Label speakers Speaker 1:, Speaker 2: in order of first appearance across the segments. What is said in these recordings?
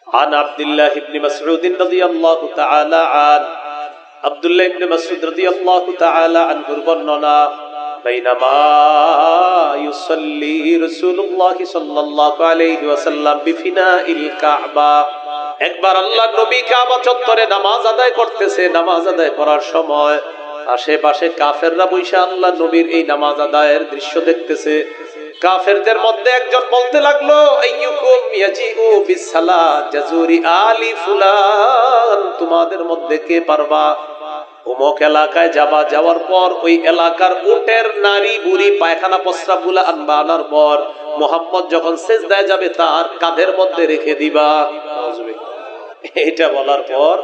Speaker 1: عن عبد الله بن مسعود رضي الله تعالى عنه عبد الله بن مسعود رضي الله تعالى عنه বর্ণনা بينما يصلي رسول الله صلى الله عليه وسلم بفناء الكعبة একবার আল্লাহর নবী কাবা চত্বরে নামাজ আদায় করতেছে। নামাজ আদায় করার সময় আশেপাশে কাফেররা বৈশা আল্লাহ নবীর এই নামাজ আদায়ের দৃশ্য দেখতেছে। কাফেরদের মধ্যে একজন বলতে লাগলো, আইয়ুকুম ইয়াজিউ বিসসালাত জাজুরি আলি ফুলান, তোমাদের মধ্যে কে পারবা অমুক এলাকায় যাবা, যাওয়ার পর ওই এলাকার উটের নারী বুড়ি পায়খানা প্রস্রাব গুলা আনবা, আনার পর মুহাম্মদ যখন সিজদায় যাবে তার কাঁধের মধ্যে রেখে দিবা। এটা বলার পর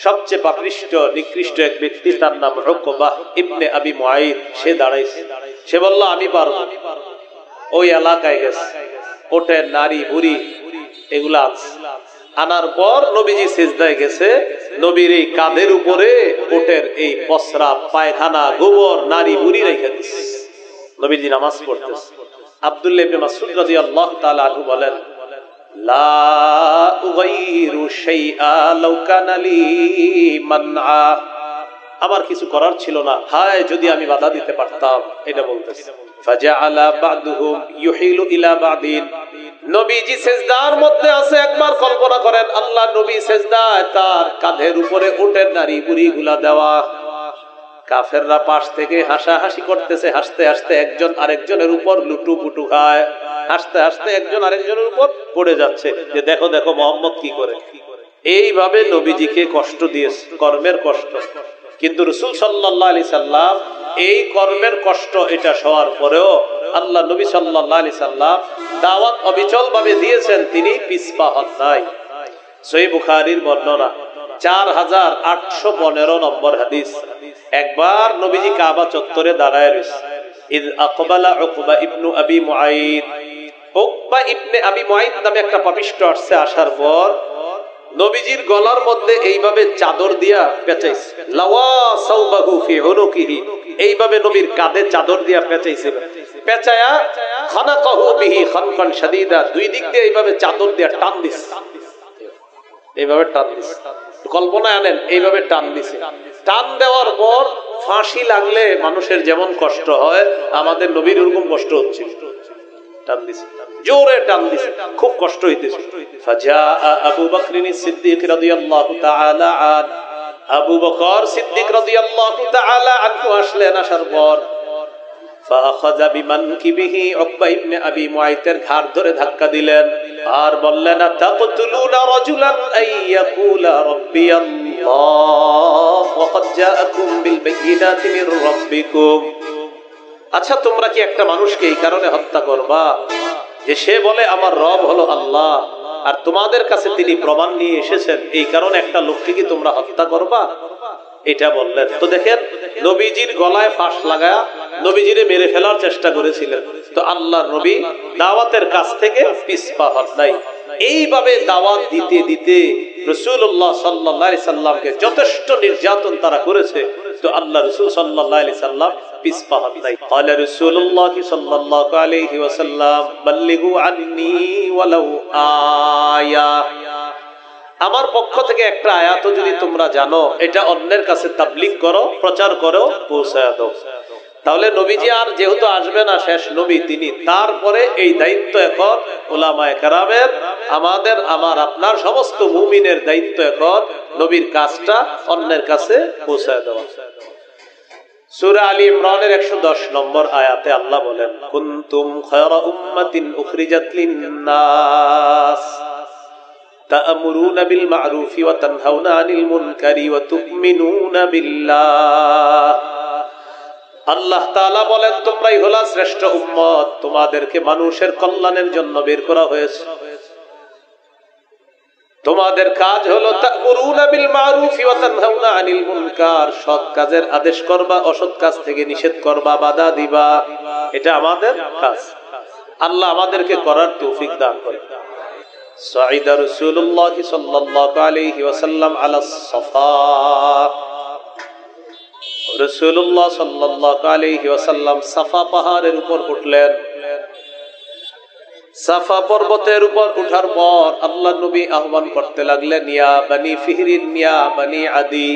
Speaker 1: সবচেয়ে পাপিষ্ঠ নিকৃষ্ট এক ব্যক্তি, তার নাম উকবা ইবনে আবি মুআইদ, সে দাঁড়াইছে। সে বলল, আমি পারবো। ওই এলাকায় গেছে, উটের নারী বুড়ি এগুলা আনছে, আনার পর নবীজি সিজদায় গেছে। নবীর এই কাঁধের উপরে উটের এই প্রস্রাব পায়খানা গোবর নারী বুড়ি রেখে দিচ্ছে। নবীজি নামাজ পড়তেছে। আব্দুল্লাহ ইবনে মাসউদ রাদিয়াল্লাহু তাআলা আনহু বলেন, লা উগাইরু শাইআ লাউ কানা লি মানআ, আমার কিছু করার ছিল না, হায় যদি আমি বাধা দিতে পারতাম। এটা বলতেছে। ফাজাআলা বা'দুহুম ইউহিলু ইলা বা'দিন, নবীজি সিজদার মধ্যে আছে। একবার কল্পনা করেন, আল্লাহ নবী সিজদায়, তার কাঁধের উপরে উটের নারী বুড়িগুলা দেওয়া। কাফেররা পাশ থেকে হাসাহাসি করতেছে। হাসতে হাসতে একজন আরেকজনের উপর লুটুপুটু খায়। হাসতে হাসতে একজন আরেকজনের উপর পড়ে যাচ্ছে যে দেখো দেখো মুহাম্মদ কি করে। এইভাবে নবীজিকে কষ্ট দিয়েছে, কর্মের কষ্ট। কিন্তু রাসূল সাল্লাল্লাহু আলাইহি সাল্লাম এই কর্মের কষ্ট এটা সওয়ার পরেও আল্লাহ নবী সাল্লাল্লাহু আলাইহি সাল্লাম দাওয়াত অবিচল ভাবে দিয়েছেন, তিনি পিছপা হন নাই। সহিহ বুখারীর বর্ণনা 4815 নম্বর হাদিস। একবার নবীজি কাবা চত্বরে দাঁড়ায় রয়েছে। ইদ আকবালা উকবা ইবনে আবি মুআইদ, উকবা ইবনে আবি মুআইদ নামে একটা পাপিষ্ঠ আসছে। আসার পর নবীজির গলার মধ্যে এইভাবে চাদর দিয়া পেঁচাইছে। লাওয়া সাওবাহু ফি উনুকিহি, এইভাবে নবীর কাঁধে চাদর দিয়া পেঁচাইছে। পেঁচায়া খানাকাহু বিহি খানকান শাদীদা, দুই দিক দিয়ে এইভাবে চাদর দিয়া টান দিছে। এইভাবে টান দিছে, কল্পনায় আনেন, এইভাবে টান দিছে। টান দেওয়ার পর ফাঁসি লাগলে মানুষের যেমন কষ্ট হয়, আমাদের নবীর ওরকম কষ্ট হচ্ছে। টান দিছে, জোরে টান দিছে, খুব কষ্ট হইতেছে। ফাজা আবু বকর সিদ্দিক রাদিয়াল্লাহু তাআলা আন, আবু বকর সিদ্দিক রাদিয়াল্লাহু তাআলা আনহু আসলেন। আসার পর ফাখাযা বিমানকিবিহি, উকবা ইবনে আবি মুআইতের ঘাড় ধরে ধাক্কা দিলেন আর বললেন, তাকতুলুনা রাজুলান আইয়াকুলা রাব্বিয়াল্লাহ ওয়া ক্বাদ জাআকুম বিল বায়িনাতি মির রাব্বিকুম। আচ্ছা, তোমরা কি একটা মানুষকে এই কারণে হত্যা করবা যে সে বলে আমার রব হলো আল্লাহ, আর তোমাদের কাছে তিনি প্রমাণ নিয়ে এসেছেন, এই কারণে একটা লোককে কি তোমরা হত্যা করবা? এটা বললেন। তো দেখেন, নবীজির গলায় ফাঁস লাগায়া নবীজিরে মেরে ফেলার চেষ্টা করেছিলেন। তো আল্লাহর নবী দাওয়াতের কাছ থেকে পিছপা হন নাই। এইভাবে দাওয়াত দিতে দিতে রাসূলুল্লাহ সাল্লাল্লাহু আলাইহি সাল্লামকে যথেষ্ট নির্যাতন তারা করেছে। তো আল্লাহ রাসূল সাল্লাল্লাহু আলাইহি সাল্লাম পিছপা হন নাই। ক্বালা রাসূলুল্লাহ সাল্লাল্লাহু আলাইহি ওয়াসাল্লাম, বাল্লিগু আন্নী ওয়ালাউ আয়া, আমার পক্ষ থেকে একটা আয়াত যদি তোমরা জানো, এটা অন্যের কাছে তাবলীগ করো, প্রচার করো, পৌঁছায় দাও। তাহলে নবীজি আর যেহেতু আসবে না, শেষ নবী তিনি, তারপরে এই দায়িত্ব এখন উলামায়ে কেরামের, আমাদের, আমার, আপনার সমস্ত মুমিনের দায়িত্ব এখন নবীর কাজটা অন্যের কাছে পৌঁছায় দেওয়া। সূরা আলী ইমরানের 110 নম্বর আয়াতে আল্লাহ বলেন, কুনতুম খায়রা উম্মাতিন উখরিজাত লিন-নাস তা'মুরুনা বিল মা'রুফি ওয়া তানহাউনা আনিল মুনকারি ওয়া তু'মিনুনা বিল্লাহ। আল্লাহ তাআলা বলেন, তোমরাই হলো শ্রেষ্ঠ উম্মত, তোমাদেরকে মানুষের কল্যাণের জন্য বের করা হয়েছে। তোমাদের কাজ হলো তা'মুরুনা বিল মা'রুফি ওয়া তানহাউনা আনিল মুনকার, সৎ কাজের আদেশ করবা, অসৎ কাজ থেকে নিষেধ করবা, বাধা দিবা। এটা আমাদের কাজ। আল্লাহ আমাদেরকে করার তৌফিক দান করেন। সাইদা রাসূলুল্লাহ সাল্লাল্লাহু আলাইহি ওয়াসাল্লাম আলা সাফা, রাসূলুল্লাহ সাল্লাল্লাহু আলাইহি ওয়াসাল্লাম সাফা পাহাড়ের উপর উঠলেন। সাফা পর্বতের উপর উঠার পর আল্লাহ নবী আহ্বান করতে লাগলেন, ইয়া বানি ফিহরিন ইয়া বানি আদি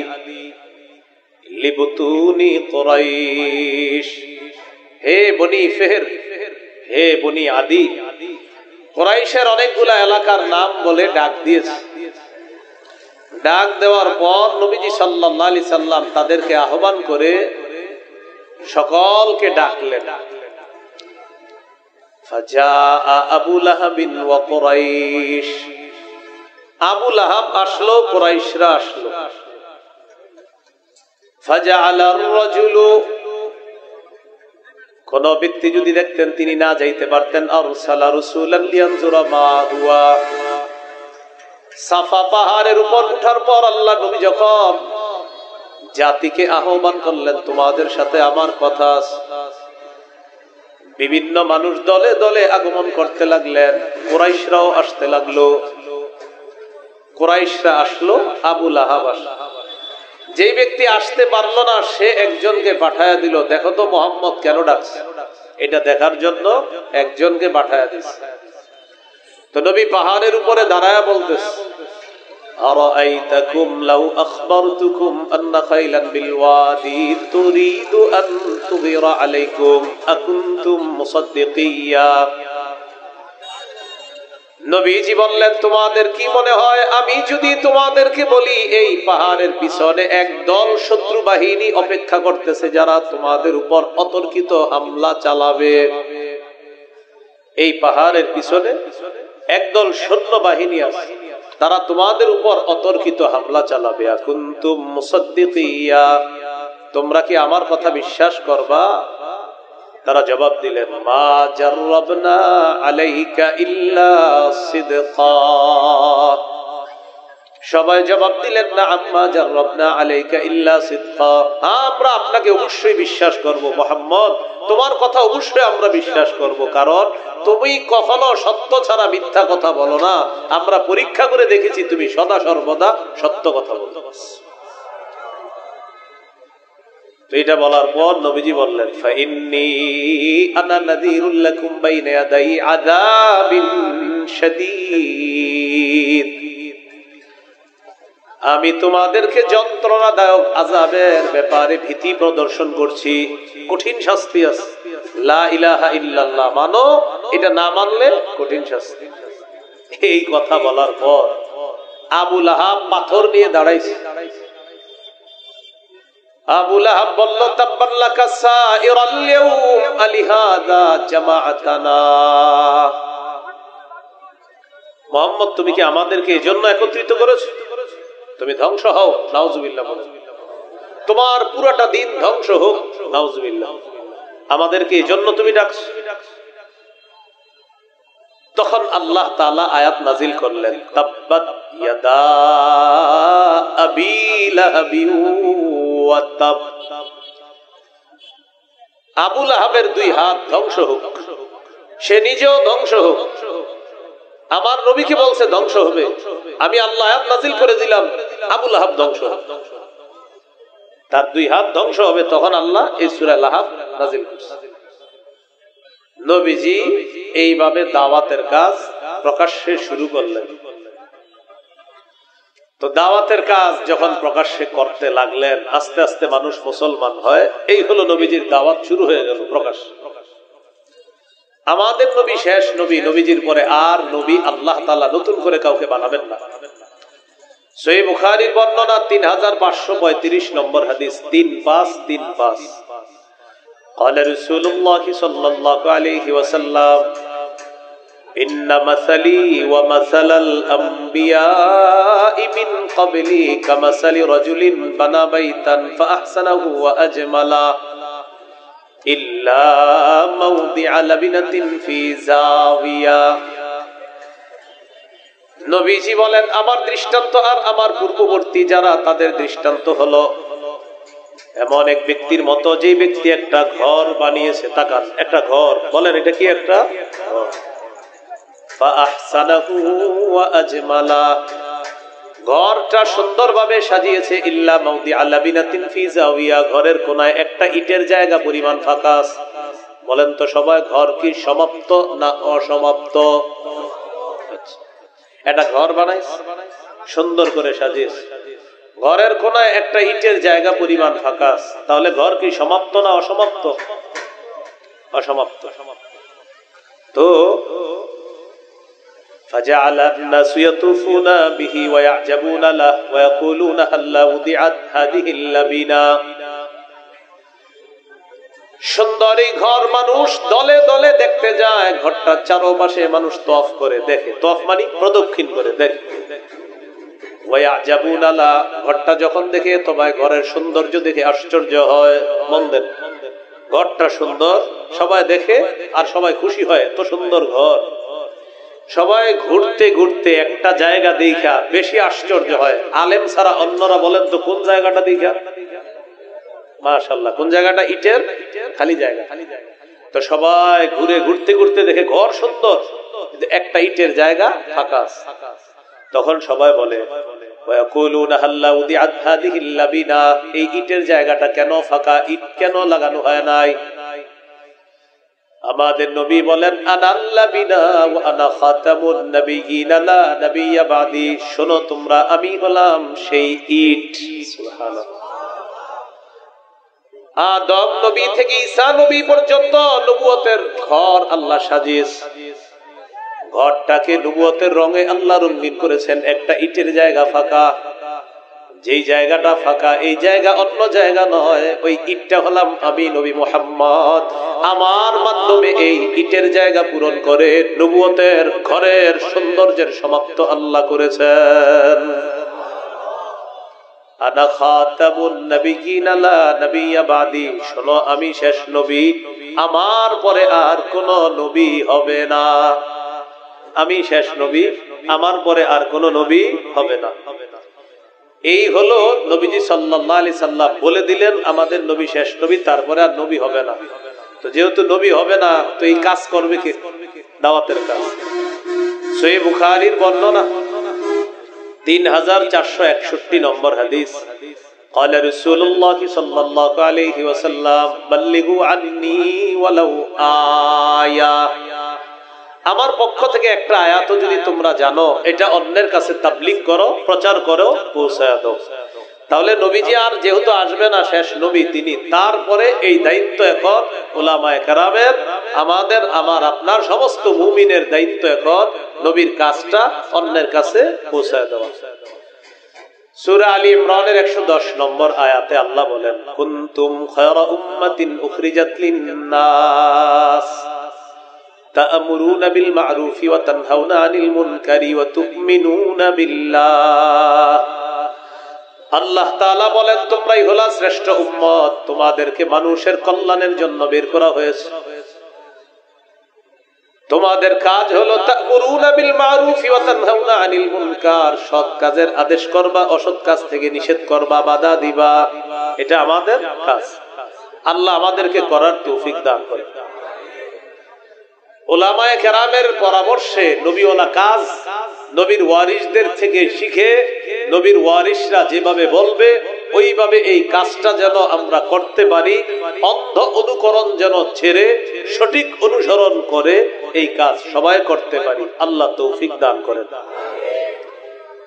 Speaker 1: লিবতুনি কুরাইশ। হে বনি ফিহর, হে বনি আদি। কুরাইশের অনেকগুলা এলাকার নাম বলে ডাক দিয়েছে। ডাক দেওয়ার পর নবীজি সাল্লাল্লাহু আলাইহি সাল্লাম তাদেরকে আহ্বান করে সকলকে ডাকলেন। ফাজাআ আবু লাহাবিন ওয়া কুরাইশ। আবু লাহাব আসলো, কুরাইশরা আসলো। ফাজাআলা আর-রাজুলু, কোন ব্যক্তি যদি দেখতেন তিনি না যাইতে পারতেন, আরসালা রাসূলান লিয়ানজুরা মা হুয়া। সাফা পাহাড়ের উপর উঠার পর আল্লাহ নবী যখন জাতিকে আহ্বান করলেন, তোমাদের সাথে আমার কথা। বিভিন্ন মানুষ দলে দলে আগমন করতে লাগলেন, কুরাইশরাও আসতে লাগলো। কুরাইশরা আসলো, আবু লাহাব আসলো। যেই ব্যক্তি আসতে পারলো না সে একজনকে পাঠায়া দিল, দেখো তো মুহাম্মদ কেন ডাকছে, এটা দেখার জন্য একজনকে পাঠায়া দিছে। তো নবী পাহাড়ের উপরে দাঁড়ায়া বলতেছে, আরাআইতাকুম লাউ আখবারতুকুম আন্না খাইলান বিল ওয়াদি তুরিদু আন তুগিরা আলাইকুম আকুনতুম মুসাদ্দিকিয়া। নবীজি বললেন, তোমাদের কি মনে হয় আমি যদি তোমাদেরকে বলি এই পাহাড়ের পিছনে একদল শত্রু বাহিনী অপেক্ষা করতেছে যারা তোমাদের উপর অতর্কিত হামলা চালাবে? এই পাহাড়ের পিছনে একদল সৈন্য বাহিনী আছে, তারা তোমাদের উপর অতর্কিত হামলা চালাবে। আকুনতুম মুসাদ্দিকিয়া, তোমরা কি আমার কথা বিশ্বাস করবা? তারা জবাব দিলেন, মা জাররাবনা আলাইকা ইল্লা সিদকা। সবাই জবাব দিলেন, না আম্মা জাররাবনা আলাইকা ইল্লা সিদকা, আমরা আপনাকে অবশ্যই বিশ্বাস করব মুহাম্মদ, তোমার কথা অবশ্যই আমরা বিশ্বাস করব, কারণ তুমি কখনো সত্য ছাড়া মিথ্যা কথা বলো না। আমরা পরীক্ষা করে দেখেছি তুমি সদা সর্বদা সত্য কথা বলো। তো এটা বলার পর নবীজি বললেন, ফাইন্নী আনা নাযীরুল লাকুম বাইনা ইয়াদাই আযাবিন শাদীদ। আমি তোমাদেরকে যন্ত্রণাদায়ক আযাবের ব্যাপারে ভীতি প্রদর্শন করছি, কঠিন শাস্তি আছে। লা ইলাহা ইল্লাল্লাহ মানো, এটা না মানলে কঠিন শাস্তি। এই কথা বলার পর আবু লাহাব পাথর নিয়ে দাঁড়াইছে। আবু লাহাব বলল, তাব্বান লাকা সাইরাল ইয়াউম আলিহাযা জামাআতানা। মুহাম্মদ, তুমি কি আমাদেরকে এজন্য একত্রিত করেছো? তুমি ধ্বংস হও, নাউজুবিল্লাহ। তোমার পুরোটা দিন ধ্বংস হোক, নাউজুবিল্লাহ। আমাদেরকে এজন্য তুমি ডাকছো? তখন আল্লাহ তাআলা আয়াত নাজিল করলেন, তাব্বাত ইয়াদা আবি লাহাবিন ওয়া তাব। আবু লাহাবের দুই হাত ধ্বংস হোক, সে নিজেও ধ্বংস হোক। আমার নবীকে বলছে ধ্বংস হবে, আমি আল্লাহ আয়াত নাজিল করে দিলাম আবু লাহাব ধ্বংস হবে, তার দুই হাত ধ্বংস হবে। তখন আল্লাহ এই সূরা লাহাব নাজিল করছে। নবীজি এইভাবে দাওয়াতের কাজ প্রকাশ্যে শুরু করলেন। তো দাওয়াতের কাজ যখন প্রকাশ্যে করতে লাগলেন, আস্তে আস্তে মানুষ মুসলমান হয়। এই হলো নবীজির দাওয়াত শুরু হয়ে গেল প্রকাশ্যে। আমাদের নবী শেষ নবী, নবীজির পরে আর নবী আল্লাহ তাআলা নতুন করে কাউকে বানাবেন না। সহিহ বুখারীর বর্ণনা 3535 নম্বর হাদিস, 3535। قال رسول الله صلى الله عليه وسلم إن مثلي ومثل الأنبياء من قبلي كمثل رجل بنى بيتا فأحسنه وأجمله إلا موضع لبنة في زاوية। নবীজি বলেন, আমার দৃষ্টান্ত আর আমার পূর্ববর্তী যারা তাদের দৃষ্টান্ত হলো এমন এক ব্যক্তির মতো, যে ব্যক্তি একটা ঘর বানিয়েছে। তাকান, একটা ঘর, বলেন এটা কি একটা ঘর? ফাআহসানাহু ওয়া আজমালা, ঘরটা সুন্দরভাবে সাজিয়েছে। ইল্লা মাউদিআ লাবিনাতিন ফি জাওয়িয়া, ঘরের কোনায় একটা ইটের জায়গা পরিমাণ ফাঁকা আছে। বলেন তো সবাই, ঘর কি সমাপ্ত না অসমাপ্ত? একটা ঘর বানাইস, সুন্দর করে সাজিয়েছ, ঘরের কোনায় একটা ইটের জায়গা পরিমাণ ফাঁকা, তাহলে ঘর কি সমাপ্ত না অসমাপ্ত? অসমাপ্ত। তো فجعل الناس يطوفون به ويعجبون له ويقولون هل وضعت هذه اللبنة। সুন্দর এই ঘর মানুষ দলে দলে দেখতে যায়, ঘরটার চারপাশে মানুষ তওয়াফ করে দেখে, তওয়াফ মানে প্রদক্ষিণ করে দেখে। ওয়ায়াজাবুনা লা, ঘরটা যখন দেখে তবে ঘরের সৌন্দর্য দেখে আশ্চর্য হয়। মন দেন, ঘরটা সুন্দর, সবাই দেখে আর সবাই খুশি হয়, এত সুন্দর ঘর। সবাই ঘুরতে ঘুরতে একটা জায়গা দেখা বেশি আশ্চর্য হয়। আলেম ছাড়া অন্যরা বলেন তো কোন জায়গাটা দেখা? মাশাআল্লাহ, কোন জায়গাটা? ইটের খালি জায়গা। তো সবাই ঘুরে ঘুরতে ঘুরতে দেখে ঘর সুন্দর, কিন্তু একটা ইটের জায়গা ফাঁকা। তখন সবাই বলে এই ইটের জায়গাটা কেন ফাঁকা, ইট কেন লাগানো হয় নাই? আমাদের নবী বলেন আনাল্লাবিনা ওয়া আনা খাতামুন নাবিয়িন লা নাবিয়্যা বাদি। শোনো তোমরা, আমি হলাম সেই ইট। সুবহানাল্লাহ। আদম নবী থেকে ঈসা নবী পর্যন্ত নবুয়তের ঘর আল্লাহ সাজিয়েছে। ঘরটাকে নবুয়তের রঙে আল্লাহ রঙিন করেছেন। একটা ইটের জায়গা ফাঁকা, যেই জায়গাটা ফাঁকা এই জায়গা অন্য জায়গা নয়, ওই ইটটা হলাম আমি নবী মুহাম্মদ। আমার মাধ্যমে এই ইটের জায়গা পূরণ করে নবুয়তের ঘরের সৌন্দর্যের সমাপ্ত আল্লাহ করেছেন। আনা খাতামুন নাবিয়িন লা নাবিয়্যা বাদি। শোনো, আমি শেষ নবী, আমার পরে আর কোন নবী হবে না। আমি শেষ নবী, আমার পরে আর কোন নবী হবে না। এই হলো নবীজি সাল্লাল্লাহু আলাইহি সাল্লাম বলে দিলেন আমাদের নবী শেষ নবী, তারপরে আর নবী হবে না। তো যেহেতু নবী হবে না, তো এই কাজ করবে কে? দাওয়াতের কাজ। সহিহ বুখারীর বর্ণনা 3461 নম্বর হাদিস। قال رسول الله صلى الله عليه وسلم بلغوا عني ولو آية। আমার পক্ষ থেকে একটা আয়াতও যদি তোমরা জানো, এটা অন্যের কাছে তাবলীগ করো, প্রচার করো, পৌঁছায় দাও। তাহলে নবীজি আর যেহেতু আসবে না, শেষ নবী তিনি, তারপরে এই দায়িত্ব এখন উলামায়ে কেরামের, আমাদের, আমার, আপনার সমস্ত মুমিনের দায়িত্ব এখন নবীর কাজটা অন্যের কাছে পৌঁছায় দেওয়া। সূরা আলী ইমরানের 110 নম্বর আয়াতে আল্লাহ বলেন কুনতুম খায়রা উম্মাতিন উখরিজাত লিন-নাস তা'মুরুনা বিল মা'রুফি ওয়া তানহাউনা আনিল মুনকারি ওয়া তু'মিনুনা বিল্লাহ। আল্লাহ তাআলা বলেন তোমরাই হলা শ্রেষ্ঠ উম্মত, তোমাদেরকে মানুষের কল্যাণের জন্য বের করা হয়েছে। তোমাদের কাজ হলো তা'মুরুনা বিল মা'রুফি ওয়া তানহাউনা আনিল মুনকার, সৎ কাজের আদেশ করবা, অসৎ কাজ থেকে নিষেধ করবা, বাধা দিবা। এটা আমাদের কাজ। আল্লাহ আমাদেরকে করার তৌফিক দান করেন। উলামায়ে কেরামের পরামর্শে নবীওয়ালা কাজ নবীর ওয়ারিসদের থেকে শিখে, নবীর ওয়ারিসরা যেভাবে বলবে ওইভাবে এই কাজটা যেন আমরা করতে পারি, অন্ধ অনুকরণ যেন ছেড়ে সঠিক অনুসরণ করে এই কাজ সবাই করতে পারি। আল্লাহ তৌফিক দান করেন।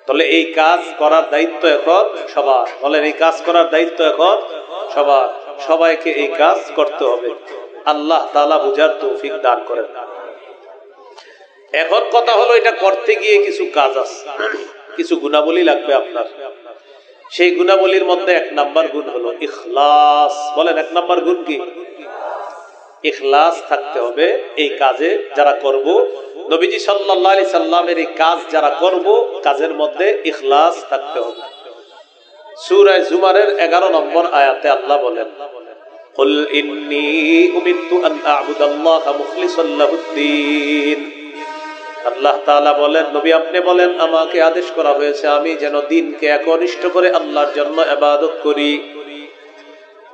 Speaker 1: তাহলে এই কাজ করার দায়িত্ব এখন সবার। বলেন, এই কাজ করার দায়িত্ব এখন সবার। সবাইকে এই কাজ করতে হবে। আল্লাহ তাআলা বুঝার তৌফিক দান করেন। এখন কথা হলো, এটা করতে গিয়ে কিছু কাজ আছে, কিছু গুণাবলী লাগবে আপনার। সেই গুণাবলীর মধ্যে 1 নাম্বার গুণ হলো ইখলাস। বলেন, 1 নাম্বার গুণ কি? ইখলাস থাকতে হবে এই কাজে যারা করব। নবীজি সাল্লাল্লাহু আলাইহি সাল্লামের এই কাজ যারা করব, কাজের মধ্যে ইখলাস থাকতে হবে। সূরা জুমারের 11 নম্বর আয়াতে আল্লাহ বলেন কুল ইন্নী উমিরতু আন আ'বুদাল্লাহা মুখলিসান লাহুদ্দিন। আল্লাহ তাআলা বলেন, নবী আপনি বলেন আমাকে আদেশ করা হয়েছে আমি যেন দ্বীনকে একনিষ্ঠ করে আল্লাহর জন্য ইবাদত করি।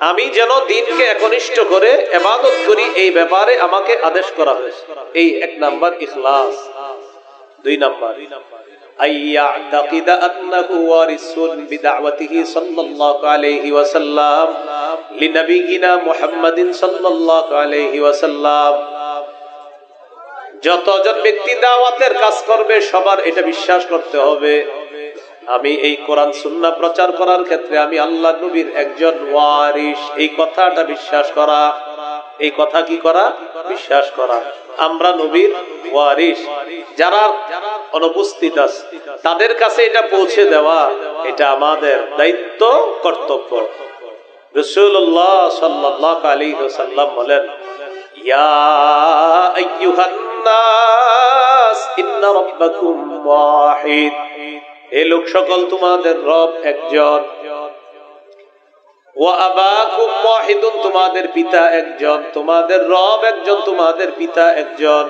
Speaker 1: আমি যেন দ্বীনকে একনিষ্ঠ করে ইবাদত করি, এই ব্যাপারে আমাকে আদেশ করা হয়েছে। এই 1 নাম্বার ইখলাস। 2 নাম্বার আইয়াতাকিদা আন্নাহু ওয়ারিসুন বিদাওয়াতিহি সাল্লাল্লাহু আলাইহি ওয়াসাল্লাম লিনবিয়িনা মুহাম্মাদিন সাল্লাল্লাহু আলাইহি ওয়াসাল্লাম। যতজন ব্যক্তি দাওয়াতের কাজ করবে সবার এটা বিশ্বাস করতে হবে, আমি এই কোরআন সুন্নাহ প্রচার করার ক্ষেত্রে আমি আল্লাহ নবীর একজন ওয়ারিস। এই কথাটা বিশ্বাস করা, এই কথা কি করা? বিশ্বাস করা। আমরা নবীর ওয়ারিস। যারা অনুপস্থিত আছে তাদের কাছে এটা পৌঁছে দেওয়া, এটা আমাদের দায়িত্ব, কর্তব্য। রাসূলুল্লাহ সাল্লাল্লাহু আলাইহি ওয়াসাল্লাম বলেন, ইয়া আইয়ুহান নাস ইন্না রাব্বাকুম ওয়াহিদ। হে লোক সকল, তোমাদের রব একজন। ওয়া আবাকুম ওয়াহিদুন, তোমাদের পিতা একজন। তোমাদের রব একজন, তোমাদের পিতা একজন।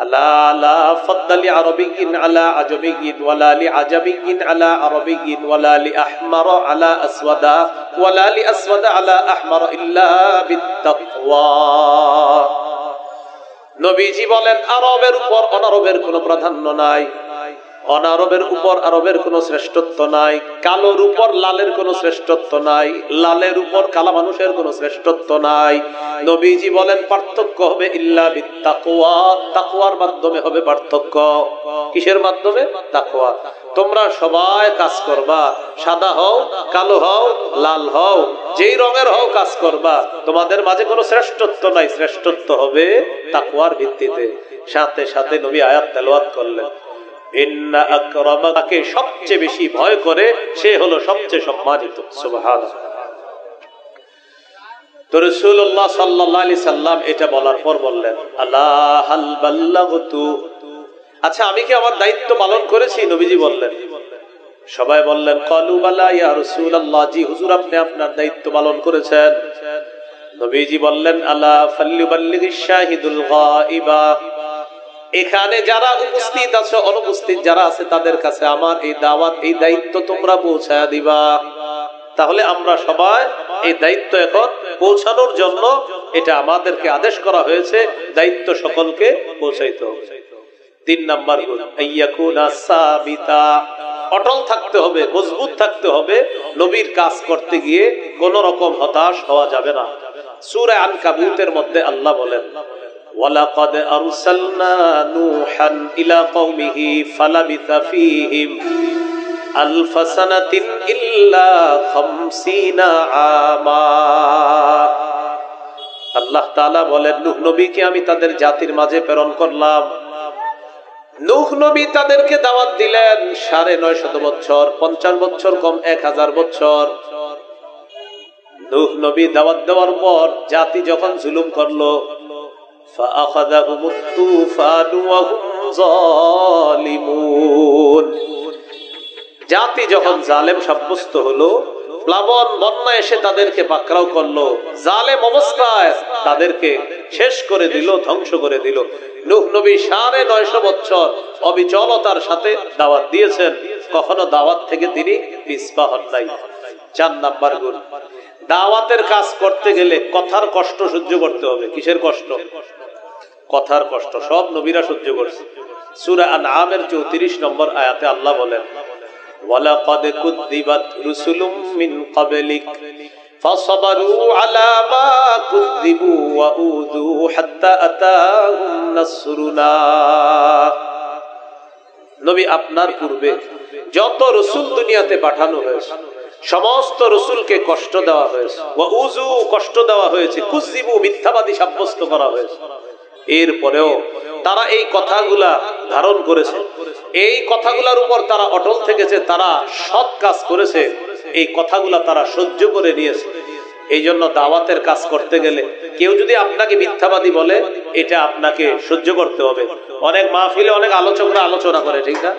Speaker 1: আলা লা ফাদ্দালি আরাবিয়্যিন আলা আজমিয়্যিন ওয়ালা লি আজামিয়্যিন আলা আরাবিয়্যিন ওয়ালা লি আহমার আলা আসওয়াদা ওয়ালা লি আসওয়াদা আলা আহমার ইল্লা বিত্তাকওয়া। নবীজি বলেন, আরবের উপর অনারবের কোনো প্রাধান্য নাই, অনারবের উপর আরবের কোনো শ্রেষ্ঠত্ব নাই, কালোর উপর লালের কোনো শ্রেষ্ঠত্ব নাই, লালের উপর কালা মানুষের কোনো শ্রেষ্ঠত্ব নাই। নবীজি বলেন, পার্থক্য হবে ইল্লা বিত্তাকওয়া, তাকওয়ার মাধ্যমে হবে পার্থক্য। কিসের মাধ্যমে? তাকওয়া। তোমরা সবাই কাজ করবা, সাদা হও, কালো হও, লাল হও, যেই রঙের হও, কাজ করবা। তোমাদের মাঝে কোনো শ্রেষ্ঠত্ব নাই, শ্রেষ্ঠত্ব হবে তাকওয়ার ভিত্তিতে। সাথে সাথে নবী আয়াত তেলাওয়াত করলেন, ইন্না আকরামাকে সবচেয়ে বেশি ভয় করে সে হলো সবচেয়ে সম্মানিত। সুবহানাল্লাহ। তো রাসূলুল্লাহ সাল্লাল্লাহু আলাইহি সাল্লাম এটা বলার পর বললেন, আলা হাল বাল্লাগতু, আচ্ছা আমি কি আমার দায়িত্ব পালন করেছি? নবীজি বললেন। সবাই বললেন, ক্বালু বালা ইয়া রাসূলুল্লাহ, জি হুজুর আপনি আপনার দায়িত্ব পালন করেছেন। নবীজি বললেন, আলা ফাল্যুবাল্লিগিশ শাহিদুল গায়বা, এখানে যারা উপস্থিত আছে, অনুপস্থিত যারা আছে তাদের কাছে আমার এই দাওয়াত, এই দায়িত্ব তোমরা পৌঁছায়া দিবা। তাহলে আমরা সবাই এই দায়িত্ব এখন পৌঁছানোর জন্য এটা আমাদেরকে আদেশ করা হয়েছে, দায়িত্ব সকলকে পৌঁছাইতে হবে। 3 নাম্বার গুণ, আইয়াকুনা সাবিতা, অটল থাকতে হবে, মজবুত থাকতে হবে। নবীর কাজ করতে গিয়ে কোন রকম হতাশ হওয়া যাবে না। সূরা আনকাবুতের মধ্যে আল্লাহ বলেন, ওয়ালাকাদ আরসালনা নূহান ইলা কওমিহি ফালাবিথা ফীহিম আলফা সানাতিন ইল্লা 50 আমা। আল্লাহ তাআলা বলেন, নূহ নবীকে আমি তাদের জাতির মাঝে প্রেরণ করলাম। নূহ নবী তাদেরকে দাওয়াত দিলেন 950 বছর, 50 বছর কম 1000 বছর। নূহ নবী দাওয়াত দেওয়ার পর জাতি যখন জুলুম করলো, ফাআখাযাহুমুত তুফান ওয়া হুম যালিমুন, জাতি যখন জালেম সাব্যস্ত হলো, প্লাবন বন্যা এসে তাদেরকে পাকড়াও করলো, জালেম অবস্থায় তাদেরকে শেষ করে দিল, ধ্বংস করে দিল। নূহ নবী 950 বছর অবিচলতার সাথে দাওয়াত দিয়েছেন, কখনো দাওয়াত থেকে তিনি পিছপা হন নাই। 4 নাম্বার গুণ, দাওয়াতের কাজ করতে গেলে কথার কষ্ট সহ্য করতে হবে। কিসের কষ্ট? কথার কষ্ট। সব নবীরা সহ্য করছে। সূরা আনআমের 34 নম্বর আয়াতে আল্লাহ বলেন, ওয়ালাকাদ কুযযিবাত রুসুলুম মিন ক্বাবলিক ফাসাবারু আলা মা কুযযিবু ওয়া উযু হাত্তা আতাহুম নাসরুনা। নবী আপনার পূর্বে যত রাসূল দুনিয়াতে পাঠানো হয়েছে, সমস্ত রাসূলকে কষ্ট দেওয়া হয়েছে, ওয়া উযু কষ্ট দেওয়া হয়েছে, কুযযিবু মিথ্যাবাদী সাব্যস্ত করা হয়েছে। এরপরেও তারা এই কথাগুলা ধারণ করেছে, এই কথাগুলার উপর তারা অটল থেকেছে, তারা সৎ কাজ করেছে, এই কথাগুলা তারা সহ্য করে নিয়েছে। এই জন্য দাওয়াতের কাজ করতে গেলে কেউ যদি আপনাকে মিথ্যাবাদী বলে, এটা আপনাকে সহ্য করতে হবে। অনেক মাহফিলে অনেক আলোচকরা আলোচনা করে, ঠিক না?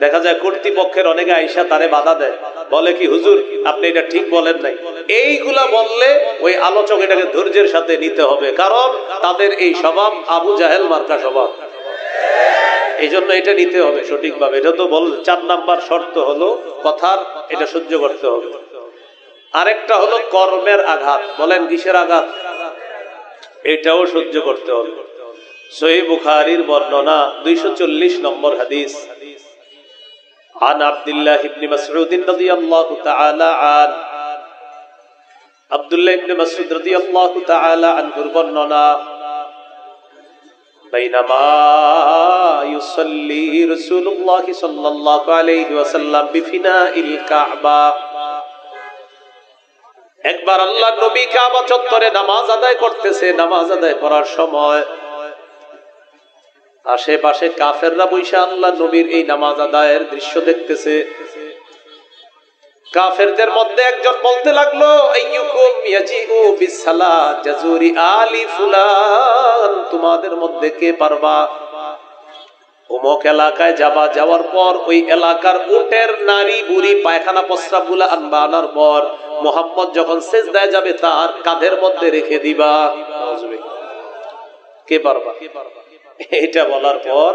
Speaker 1: দেখা যায় কর্তৃপক্ষের অনেকে আইসা তারে বাধা দেয়, বলে কি হুজুর আপনি এটা ঠিক বলেন নাই। এইগুলা বললে ওই আলোচক এটাকে ধৈর্যের সাথে নিতে হবে, কারণ তাদের এই স্বভাব আবু জাহেল মার্কা স্বভাব। এই জন্য এটা নিতে হবে সঠিকভাবে। এটা তো বল 4 নাম্বার শর্ত হলো কথার, এটা সহ্য করতে হবে। আরেকটা হলো কর্মের আঘাত। বলেন কিসের আঘাত? এটাও সহ্য করতে হবে। সহিহ বুখারীর বর্ণনা 240 নম্বর হাদিস, عن عبد الله بن مسعود رضي الله تعالى عنه عبد الله بن مسعود رضي الله تعالى عنه বর্ণনা بينما يصلي رسول الله صلى الله عليه وسلم بفناء الكعبة একবার আল্লাহর নবী কাবা চত্বরে নামাজ আদায় করতেছে। নামাজ আদায় করার সময় আশেপাশে কাফেররা বৈশা আল্লাহর নবীর এই নামাজ আদায়ের দৃশ্য দেখতেছে। কাফেরদের মধ্যে একজন বলতে লাগলো, আইয়ুকুম ইয়াজিউ বিসসালাত জাজুরি আলি ফুলান, তোমাদের মধ্যে কে পারবা অমুক এলাকায় যাবা, যাওয়ার পর ওই এলাকার উটের নারী বুড়ি পায়খানা প্রস্রাব গুলা আনবা, আনার পর মুহাম্মদ যখন সিজদায় যাবে তার কাঁধের মধ্যে রেখে দিবা। কে পারবা? এটা বলার পর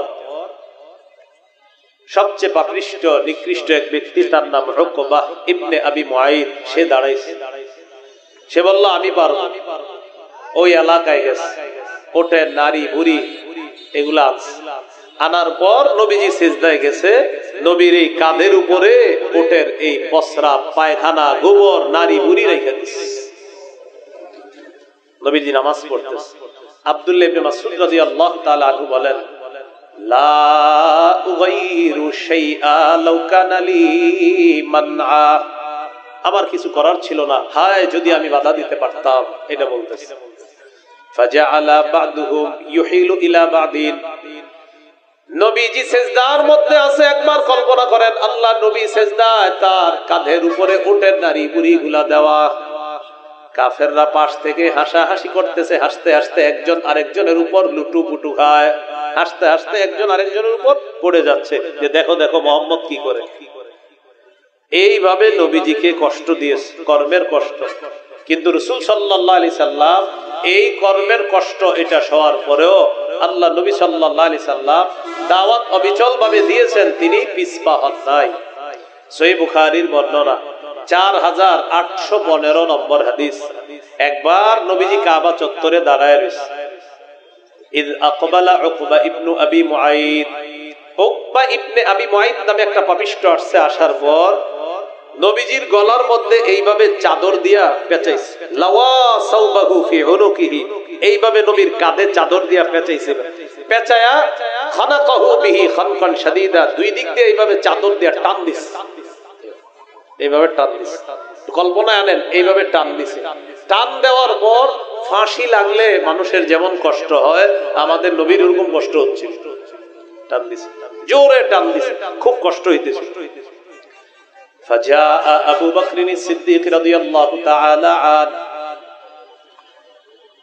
Speaker 1: সবচেয়ে পাপিষ্ঠ নিকৃষ্ট এক ব্যক্তি, তার নাম উকবা ইবনে আবি মুআইদ, সে দাঁড়াইছে। সে বলল, আমি পারব। ওই এলাকায় গেছে, উটের নারী বুড়ি এগুলা আনার পর নবীজি সিজদায় গেছে। নবীর এই কাঁধের উপরে উটের এই প্রস্রাব পায়খানা গোবর নারী বুড়ি রেখে দিচ্ছে। নবীজি নামাজ পড়তেছে। আব্দুল্লাহ ইবনে মাসউদ রাদিয়াল্লাহু তাআলা আনহু বলেন, লা উগাইরু শাইআ লাউ কানা লি মানআ, আমার কিছু করার ছিল না, হায় যদি আমি বাধা দিতে পারতাম। এটা বলতেছে। ফাজাআলা বা'দুহুম ইউহিলু ইলা বা'দিন, নবীজি সিজদার মধ্যে আছে। একবার কল্পনা করেন, আল্লাহ নবী সিজদায়, তার কাঁধের উপরে উটের নারী বুড়ি গুলা দেওয়া। কাফেররা পাশ থেকে হাসাহাসি করতেছে। হাসতে হাসতে একজন আরেকজনের উপর লুটু পুটু খায়। হাসতে হাসতে একজন আরেকজনের উপর পড়ে যাচ্ছে যে দেখো দেখো মোহাম্মদ কি করে। এইভাবে নবীজিকে কষ্ট দিয়েছে, কর্মের কষ্ট। কিন্তু রাসূল সাল্লাল্লাহু আলাইহি সাল্লাম এই কর্মের কষ্ট এটা সওয়ার পরেও আল্লাহ নবী সাল্লাল্লাহু আলাইহি সাল্লাম দাওয়াত অবিচল ভাবে দিয়েছেন, তিনি পিছপা হন নাই। সহিহ বুখারীর বর্ণনা 4815 নম্বর হাদিস। একবার নবীজি কাবা চত্বরে দাঁড়ায় রয়েছে। ইয আকবালা উকবা ইবনে আবি মুআইদ, উকবা ইবনে আবি মুআইদ নামে একটা পাপিষ্ঠ আসছে। আসার পর নবীজির গলার মধ্যে এইভাবে চাদর দিয়া পেঁচাইছে। লাওয়া সাওবাহু ফি উনুকিহি, এইভাবে নবীর কাঁধে চাদর দিয়া পেঁচাইছে। পেঁচায়া খানাকাহু বিহি খানকান শাদীদা, দুই দিক দিয়ে এইভাবে চাদর দিয়া টান দিছে। এইভাবে টান দিছে, কল্পনা আনেন, এইভাবে টান দিছে। টান দেওয়ার পর ফাঁসি লাগলে মানুষের যেমন কষ্ট হয়, আমাদের নবীর ওরকম কষ্ট হচ্ছে। টান দিছে, জোরে টান দিছে, খুব কষ্ট হইতেছে। فجاء أبو بكر الصديق رضي الله تعالى عنه,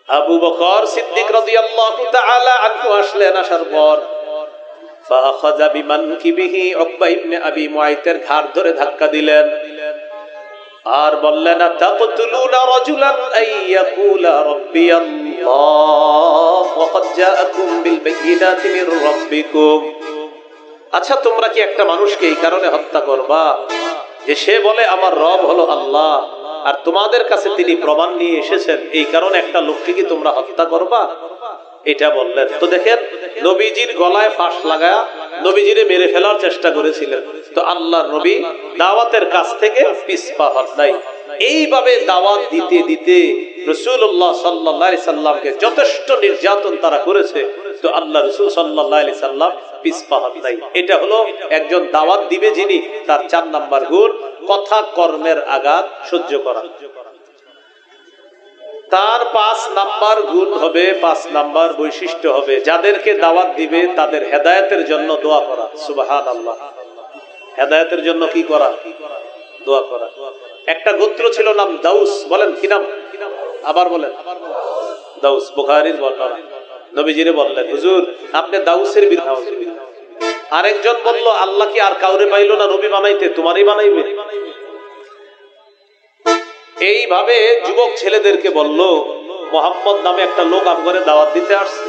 Speaker 1: আবু বকর সিদ্দিক রাদিয়াল্লাহু তাআলা আনহু আসলেন। আসার পর فأخذ بمنكبه উকবা ইবনে আবি মুআইতের ঘাড় ধরে ধাক্কা দিলেন আর বললেন, তাকতুলুনা রাজুলান আইয়াকুলা রাব্বিয়াল্লাহ ওয়া ক্বাদ জাআকুম বিল বায়িনাতি মির রাব্বিকুম। আচ্ছা, তোমরা কি একটা মানুষকে এই কারণে হত্যা করবা যে সে বলে আমার রব হলো আল্লাহ, আর তোমাদের কাছে তিনি প্রমাণ নিয়ে এসেছেন, এই কারণে একটা লোককে কি তোমরা হত্যা করবা? এটা বললেন। তো দেখেন, নবীজির গলায় ফাঁস লাগায়া নবীজিরে মেরে ফেলার চেষ্টা করেছিলেন। তো আল্লাহর নবী দাওয়াতের কাছ থেকে পিছপা হন নাই। এইভাবে দাওয়াত দিতে দিতে রাসূলুল্লাহ সাল্লাল্লাহু আলাইহি সাল্লামকে যথেষ্ট নির্যাতন তারা করেছে। তো আল্লাহ রাসূল সাল্লাল্লাহু আলাইহি সাল্লাম পিছপা হন নাই। এটা হলো একজন দাওয়াত দিবে যিনি, তার 4 নাম্বার গুণ কথা কর্মের আঘাত সহ্য করা। তার 5 নাম্বার গুণ হবে, 5 নাম্বার বৈশিষ্ট্য হবে, যাদেরকে দাওয়াত দিবে তাদের হেদায়েতের জন্য দোয়া করা। সুবহানাল্লাহ, হেদায়েতের জন্য কি করা? দোয়া করা। একটা গোত্র ছিল নাম দাউস, বলেন কি নাম? আবার বলেন, দাউস। বুখারীর বর্ণনা, নবীজিরে বললেন, হুজুর আপনি দাউসের বিরুদ্ধে। আরেকজন বলল, আল্লাহ কি আর কাউরে পাইলো না নবী বানাইতে, তোমারই বানাইবে। এইভাবে যুবক ছেলেদেরকে বলল, মুহাম্মদ নামে একটা লোক আমগরে দাওয়াত দিতে আসছে,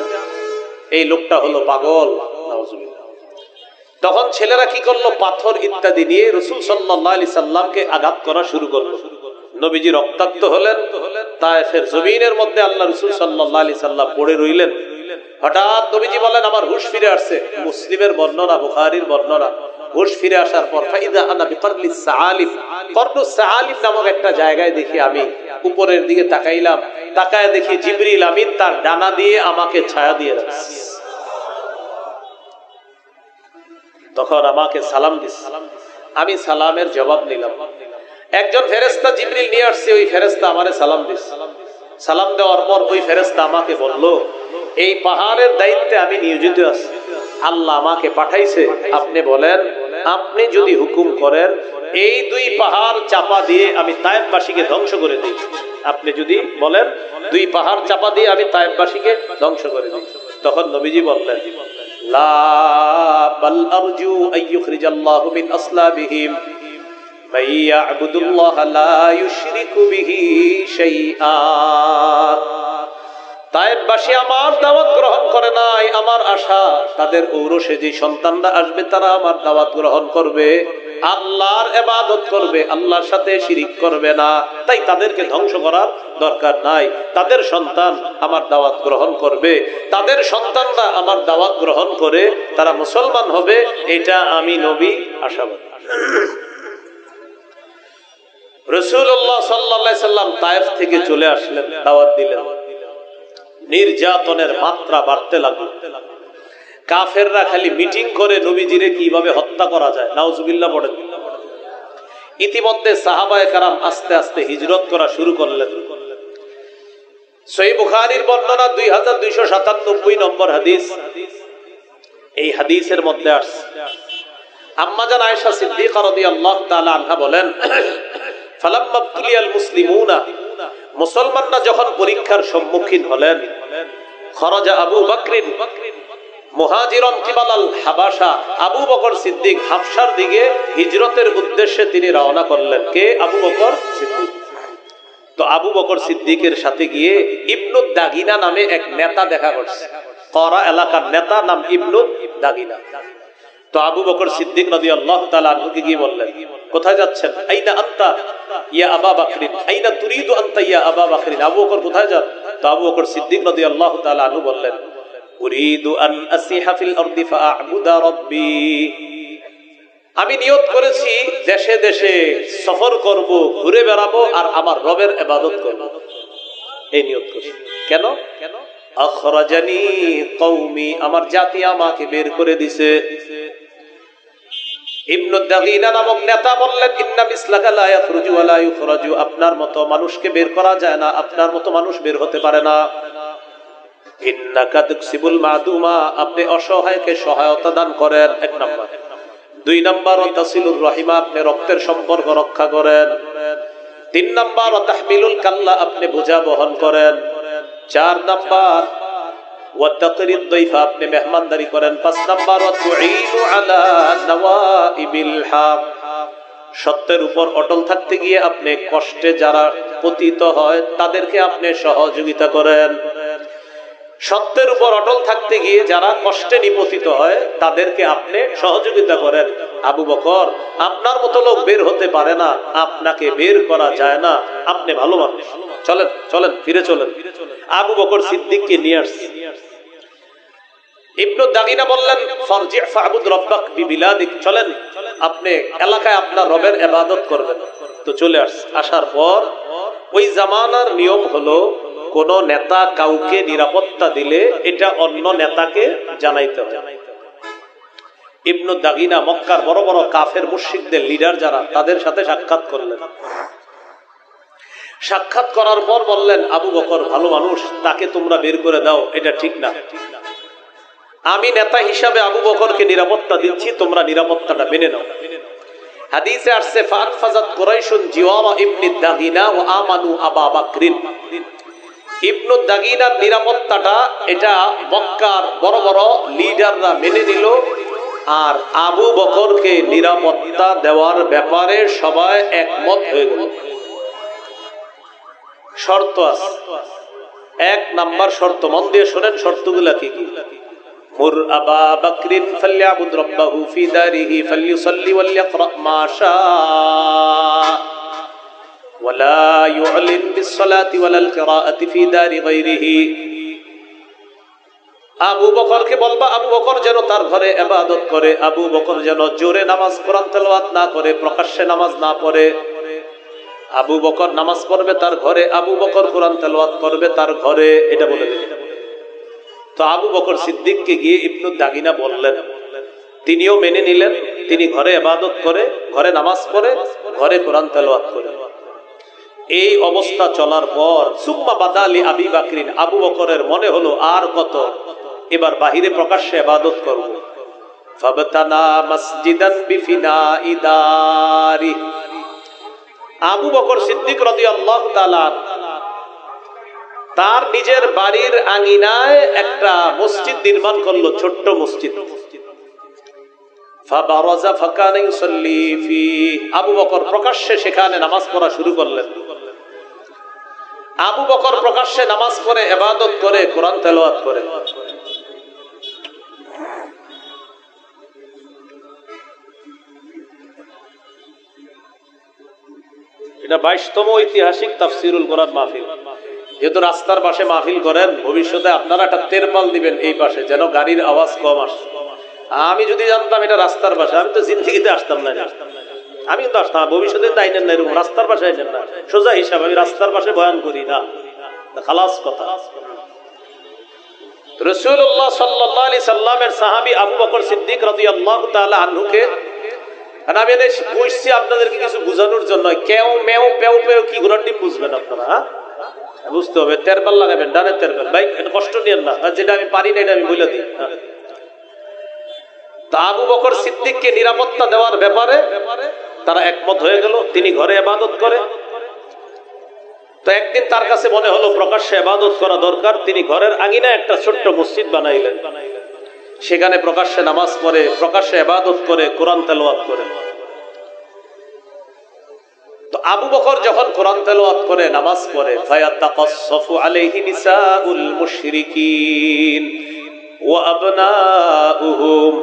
Speaker 1: এই লোকটা হলো পাগল। তখন ছেলেরা কি করলো? পাথর ইত্যাদি নিয়ে রাসূল সাল্লাল্লাহু আলাইহি সাল্লামকে আঘাত করা শুরু করলো। নবীজি রক্তাক্ত হলেন। তায়েফের জমিনের মধ্যে আল্লাহ রাসূল সাল্লাল্লাহু আলাইহি সাল্লাম পড়ে রইলেন। হঠাৎ নবীজি বলেন, আমার হুঁশ ফিরে আসছে। মুসলিমের বর্ণনা, বুখারীর বর্ণনা, হুশ ফিরে আসার পর ফাইদা আনা বিকরলিস সাআলিব, করনুস সাআলিব নামক একটা জায়গায় দেখি আমি উপরের দিকে তাকাইলাম, তাকায় দেখি জিবরিল আমিন তার ডানা দিয়ে আমাকে ছায়া দিয়ে রাখছে। তখন আমাকে সালাম দিছে, আমি সালামের জবাব নিলাম। একজন ফেরেশতা জিবরিল নিয়ে আসছে, ওই ফেরেশতা আমারে সালাম দিছে। সালাম দেওয়ার পর ওই ফেরেশতা আমাকে বলল, এই পাহাড়ের দায়িত্বে আমি নিয়োজিত আছি, আল্লাহ আমাকে পাঠাইছে, আপনি বলেন আপনি যদি হুকুম করেন এই দুই পাহাড় চাপা দিয়ে আমি তায়েফবাসীকে ধ্বংস করে দিই। আপনি যদি বলেন দুই পাহাড় চাপা দিয়ে আমি তায়েফবাসীকে ধ্বংস করে দিই। তখন নবীজি বললেন, লা বাল আরজু আইয়ুখরিজাল্লাহু মিন আসলাবিহিম মান ইয়া'বুদুল্লাহা লা ইউশরিকু বিহি শাইআ। তায়েফবাসী আমার দাওয়াত গ্রহণ করে নাই, আমার আশা তাদের ঔরসে যে সন্তানরা আসবে তারা আমার দাওয়াত গ্রহণ করবে, আল্লাহর ইবাদত করবে, আল্লাহর সাথে শিরিক করবে না, তাই তাদেরকে ধ্বংস করার দরকার নাই। তাদের সন্তান আমার দাওয়াত গ্রহণ করবে, তাদের সন্তানরা আমার দাওয়াত গ্রহণ করে তারা মুসলমান হবে, এটা আমি নবী আশাবাদী। রাসূলুল্লাহ সাল্লাল্লাহু আলাইহি সাল্লাম তায়েফ থেকে চলে আসলেন, দাওয়াত দিলেন। নির্যাতনের মাত্রা বাড়তে লাগলো। কাফেররা খালি মিটিং করে নবীজিরে কিভাবে হত্যা করা যায়, নাউজুবিল্লাহ পড়েন। ইতিমধ্যে সাহাবায়ে কেরাম আস্তে আস্তে হিজরত করা শুরু করলেন। সহিহ বুখারীর বর্ণনা 2297 নম্বর হাদিস। এই হাদিসের মধ্যে আসছে, আম্মা জান আয়েশা সিদ্দিকা রাদিয়াল্লাহু তাআলা আনহা বলেন, ফালাম্মা তুলিয়াল মুসলিমুনা, মুসলমানরা যখন পরীক্ষার সম্মুখীন হলেন, খরাজা আবু বকরিন মুহাজিরান কিবালাল হাবাশা, আবু বকর সিদ্দিক হাবশার দিকে হিজরতের উদ্দেশ্যে তিনি রওনা করলেন। কে? আবু বকর সিদ্দিক। তো আবু বকর সিদ্দিকের সাথে গিয়ে ইবনু দাগিনা নামে এক নেতা দেখা করছে, করা এলাকার নেতা, নাম ইবনু দাগিনা। তো আবু বকর সিদ্দিক রাদিয়াল্লাহু তাআলা আনহুকে গিয়ে বললেন, কোথায় যাচ্ছেন? আইনা আনতা ইয়া আবা বকরিন, আইনা তুরিদু আনতা ইয়া আবা বকরিন, আবু বকর কোথায় যান? তো আবু বকর সিদ্দিক রাদিয়াল্লাহু তাআলা আনহু বললেন, উরিদু আন আসিহা ফিল আরদি ফাআবুদা রাব্বি, আমি নিয়ত করেছি দেশে দেশে সফর করব, ঘুরে বেড়াবো আর আমার রবের ইবাদত করব, এই নিয়ত করেছি। কেন? আখরাজানি কওমি, আমার জাতি আমাকে বের করে দিয়েছে। ইবনু দাগিনা নামক নেতা বললেন, ইন্না মিসলাকা লা ইয়াখরুজু ওয়া লা ইউখরাজু, আপনার মতো মানুষকে বের করা যায় না, আপনার মতো মানুষ বের হতে পারে না। ইন্নাকা তুকসিবুল মাদুমা, আপনি অসহায়কে সহায়তা দান করেন, এক নাম্বার। দুই নাম্বার তাসিলুর রহিমা, আপনি রক্তের সম্পর্ক রক্ষা করেন। তিন নাম্বার তাহমিলুল কাল্লা, আপনি বোঝা বহন করেন। চার নাম্বার ওয়াতাকরিদ দাইফা, আপনি মেহমানদারি করেন। পাঁচ নাম্বার ওয়াতুইনু আলা নওয়াইবিল হক, সত্যের উপর অটল থাকতে গিয়ে আপনি কষ্টে যারা পতিত হয় তাদেরকে আপনি সহযোগিতা করেন। সত্যের উপর অটল থাকতে গিয়ে যারা কষ্টে নিপতিত হয় তাদেরকে আপনি সহযোগিতা করেন। আবু বকর, আপনার মতো লোক বের হতে পারে না, আপনাকে বের করা যায় না, আপনি ভালো মানুষ, চলেন চলেন ফিরে চলেন। আবু বকর সিদ্দিককে নিয়ে আসছে। ইবনু দাগিনা বললেন, ফারজি ফাবুদ রাব্বাক বিবিলাদিক, চলেন আপনি এলাকায় আপনার রবের ইবাদত করবেন। তো চলে আসছে। আসার পর ওই জামানার নিয়ম হলো, কোন নেতা কাউকে নিরাপত্তা দিলে এটা অন্য নেতাকে জানাইতে হবে। ইবনু দাগিনা মক্কার বড় বড় কাফের মুশরিকদের লিডার যারা, তাদের সাথে সাক্ষাৎ করলেন। সাক্ষাৎ করার পর বললেন, আবু বকর ভালো মানুষ, তাকে তোমরা বের করে দাও, এটা ঠিক না। আমি নেতা হিসাবে আবু বকরকে নিরাপত্তা দিচ্ছি, তোমরা নিরাপত্তাটা মেনে নাও। হাদিসে আসছে, ফানফাজাত কুরাইশুন জিওয়ারা ইবনে দাগিনা ওয়া আমানু আবা বকরিন, ইবনু দাগিনার নিরাপত্তাটা এটা মক্কার বড় বড় লিডাররা মেনে নিল, আর আবু বকরকে নিরাপত্তা দেওয়ার ব্যাপারে সবাই একমত হয়ে গেল। শর্ত আছে, এক নাম্বার শর্ত, মন দিয়ে শোনেন শর্তগুলা কি কি। মুর আবা বকরিন ফালইয়াবুদ রাব্বাহু ফি দারিহি ফালইউসাল্লি ওয়ালইকরা মা শাআ ওয়ালা ইউলিন বিসসালাতি ওয়ালাল কিরাআতি ফি দারি গায়রিহি। আবু বকরকে বলবা আবু বকর যেন তার ঘরে ইবাদত করে, আবু বকর যেন জোরে নামাজ কোরআন তেলাওয়াত না করে, প্রকাশ্যে নামাজ না পড়ে। আবু বকর নামাজ পড়বে তার ঘরে, আবু বকর কোরআন তেলাওয়াত করবে তার ঘরে, এটা বলে দিলেন। তো আবু বকর সিদ্দিককে গিয়ে ইবনু দাগিনা বললেন, তিনিও মেনে নিলেন। তিনি ঘরে ইবাদত করে, ঘরে নামাজ পড়ে, ঘরে কোরআন তেলাওয়াত করে। এই অবস্থা চলার পর সুম্মা বাদালি আবি বকরিন, আবু বকরের মনে হলো আর কত, এবার বাহিরে প্রকাশ্যে ইবাদত করব। ফাবতানা মসজিদান বিফিনাই দারি, আবু বকর সিদ্দিক রাদিয়াল্লাহু তাআলা তার নিজের বাড়ির আঙিনায় একটা মসজিদ নির্মাণ করলো, ছোট্ট মসজিদ। ফাবারাজা ফাকানা ইউসাল্লি ফি, আবু বকর প্রকাশ্যে সেখানে নামাজ পড়া শুরু করলেন। আবু বকর প্রকাশ্যে নামাজ পড়ে, ইবাদত করে, কোরআন তেলাওয়াত করে। এটা 22তম ঐতিহাসিক তাফসিরুল কোরআন মাহফিল। যেহেতু রাস্তার পাশে মাহফিল করেন, ভবিষ্যতে আপনারা একটা তেরপাল দিবেন এই পাশে, যেন গাড়ির আওয়াজ কম আসে। আমি যদি জানতাম এটা রাস্তার পাশে, আমি তো জিন্দেগিতে আসতাম না। আমি কিন্তু আসতাম, ভবিষ্যতে তাই নেন না, এরকম রাস্তার পাশে আইনেন না। সোজা হিসাব, আমি রাস্তার পাশে বয়ান করি না, খালাস কথা। রাসূলুল্লাহ সাল্লাল্লাহু আলাইহি সাল্লামের সাহাবী আবু বকর সিদ্দিক রাদিয়াল্লাহু তাআলা আনহুকে, আমি এনে বসছি আপনাদেরকে কিছু বোঝানোর জন্য। কেউ মেও পেও পেও কি ঘোড়ার ডিম বুঝবেন আপনারা, হ্যাঁ বুঝতে হবে। তেরপাল লাগাবেন, ডানের তেরপাল, ভাই কষ্ট নিয়েন না, যেটা আমি পারি না এটা আমি বলে দিই। তা আবু বকর সিদ্দিককে নিরাপত্তা দেওয়ার ব্যাপারে তারা একমত হয়ে গেল। তিনি ঘরে ইবাদত করে। তো একদিন তার কাছে মনে হলো প্রকাশ্যে ইবাদত করা দরকার। তিনি ঘরের আঙিনায় একটা ছোট্ট মসজিদ বানাইলেন, সেখানে প্রকাশ্যে নামাজ পড়ে, প্রকাশ্যে ইবাদত করে, কোরআন তেলাওয়াত করে। তো আবু বকর যখন কোরআন তেলাওয়াত করে, নামাজ পড়ে, ফায়াতাকাসসাফু আলাইহি নিসাউল মুশরিকিন ওয়া আবনাউহুম,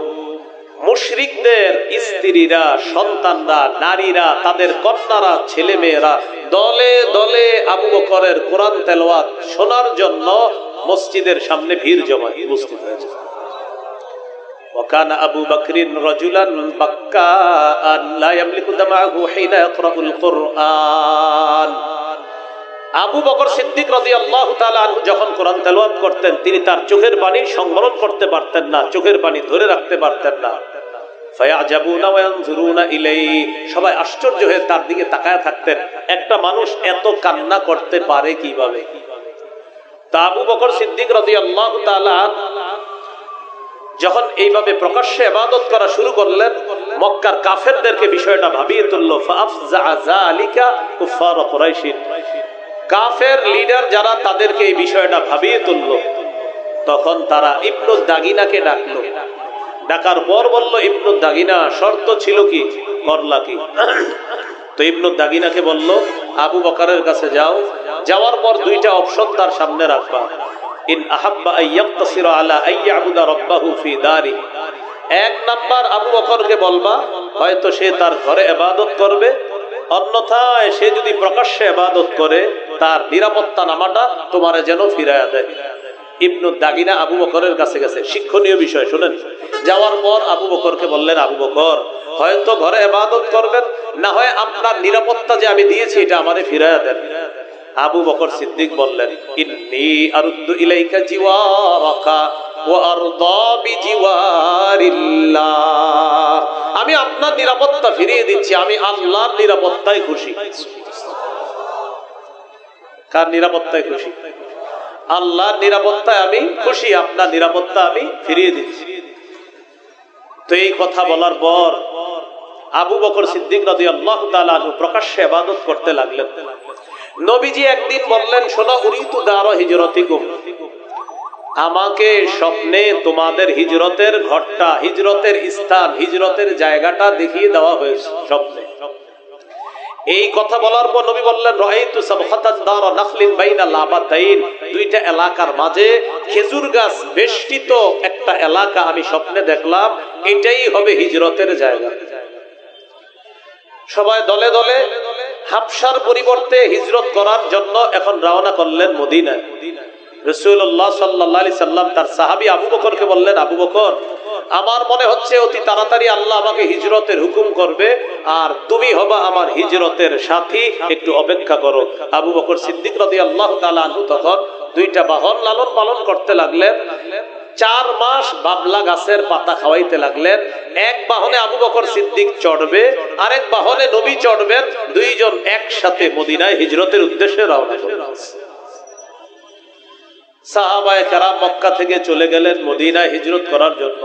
Speaker 1: মুশরিকদের স্ত্রীরা, সন্তানরা, নারীরা, তাদের কন্যারা, ছেলে মেয়েরা দলে দলে আবু বকরের কোরআন তেলাওয়াত শোনার জন্য মসজিদের সামনে ভিড় জমায় উপস্থিত হয়েছে। وكان أبو بكر رجلا بكاء لا يملك دمعه حين يقرأ القرآن। আবু বকর সিদ্দিক রাদিয়াল্লাহু তাআলা আনহু যখন কোরআন তেলাওয়াত করতেন, তিনি তার চোখের পানি সংবরণ করতে পারতেন না, চোখের পানি ধরে রাখতে পারতেন না। ফায়াজাবুনা ওয়া ইয়ানজুরুনা ইলাইহি, সবাই আশ্চর্য হয়ে তার দিকে তাকায় থাকতেন, একটা মানুষ এত কান্না করতে পারে কিভাবে। তা আবু বকর সিদ্দিক রাদিয়াল্লাহু তাআলা যখন এইভাবে প্রকাশ্যে ইবাদত করা শুরু করলেন, মক্কার কাফেরদেরকে বিষয়টা ভাবিয়ে তুলল। ফাআফযা যালিকা কুফার কুরাইশ, কাফের লিডার যারা, তাদেরকে এই বিষয়টা ভাবিয়ে তুলল। তখন তারা ইবনু দাগিনাকে ডাকলো। ডাকার পর বলল, ইবনু দাগিনা, শর্ত ছিল কি, করলা কি? তো ইবনু দাগিনাকে বলল, আবু বকরের কাছে যাও, যাওয়ার পর দুইটা অপশন তার সামনে রাখবা। ইন আহাব্বা আইয়াকতাসিরা আলা আইয়াবুদা রাব্বাহু ফি দারি, এক নাম্বার আবু বকরকে বলবা হয়তো সে তার ঘরে ইবাদত করবে, অন্যথায় সে যদি প্রকাশ্যে ইবাদত করে তার নিরাপত্তা নামাটা তোমারে যেন ফিরায়া দেয়। ইবনু দাগিনা আবু বকরের কাছে গেছে, শিক্ষণীয় বিষয় শুনেন। যাওয়ার পর আবু বকরকে বললেন, আবু বকর হয়তো ঘরে ইবাদত করবেন, না হয় আপনার নিরাপত্তা যে আমি দিয়েছি এটা আমারে ফিরায়া দেন। আবু বকর সিদ্দিক বললেন, ইন্নী আরুদ্দু ইলাইকা জিওয়ারাকা ওয়া আরদা বিজিওয়ারিল্লাহ, আমি আপনার নিরাপত্তা ফিরিয়ে দিচ্ছি, আমি আল্লাহর নিরাপত্তায় খুশি। কার নিরাপত্তায় খুশি? আল্লাহর নিরাপত্তায় আমি খুশি, আপনার নিরাপত্তা আমি ফিরিয়ে দিচ্ছি। তো এই কথা বলার পর আবু বকর সিদ্দিক রাদিয়াল্লাহু তাআলা আনহু প্রকাশ্যে ইবাদত করতে লাগলেন। নবীজি একদিন বললেন, শোনো, উরিতু দারা হিজরতিকুম, আমাকে স্বপ্নে তোমাদের হিজরতের ঘরটা, হিজরতের স্থান, হিজরতের জায়গাটা দেখিয়ে দেওয়া হয়েছে স্বপ্নে। এই কথা বলার পর নবী বললেন, রাআইতু সাবখাতান দারা নাখলিন বাইনা লাবাতাইন, দুইটা এলাকার মাঝে খেজুর গাছ বেষ্টিত একটা এলাকা আমি স্বপ্নে দেখলাম, এটাই হবে হিজরতের জায়গা। সবাই দলে দলে হাবশার পরিবর্তে হিজরত করার জন্য এখন রওনা করলেন মদিনায়। রাসূলুল্লাহ সাল্লাল্লাহু আলাইহি সাল্লাম তার সাহাবী আবু বকরকে বললেন, আবু বকর, আমার মনে হচ্ছে অতি তাড়াতাড়ি আল্লাহ আমাকে হিজরতের হুকুম করবে, আর তুমি হবা আমার হিজরতের সাথী, একটু অপেক্ষা করো। আবু বকর সিদ্দিক রাদিয়াল্লাহু তাআলা আনহু তখন দুইটা বাহন লালন পালন করতে লাগলেন। 4 মাস বাবলা গাছের পাতা খাওয়াইতে লাগলেন। এক বাহনে আবু বকর সিদ্দিক চড়বে, আরেক বাহনে নবী চড়বেন। দুইজন একসাথে মদিনায় হিজরতের উদ্দেশ্যে রওনা করলেন। সাহাবায়ে কেরাম মক্কা থেকে চলে গেলেন মদিনায় হিজরত করার জন্য।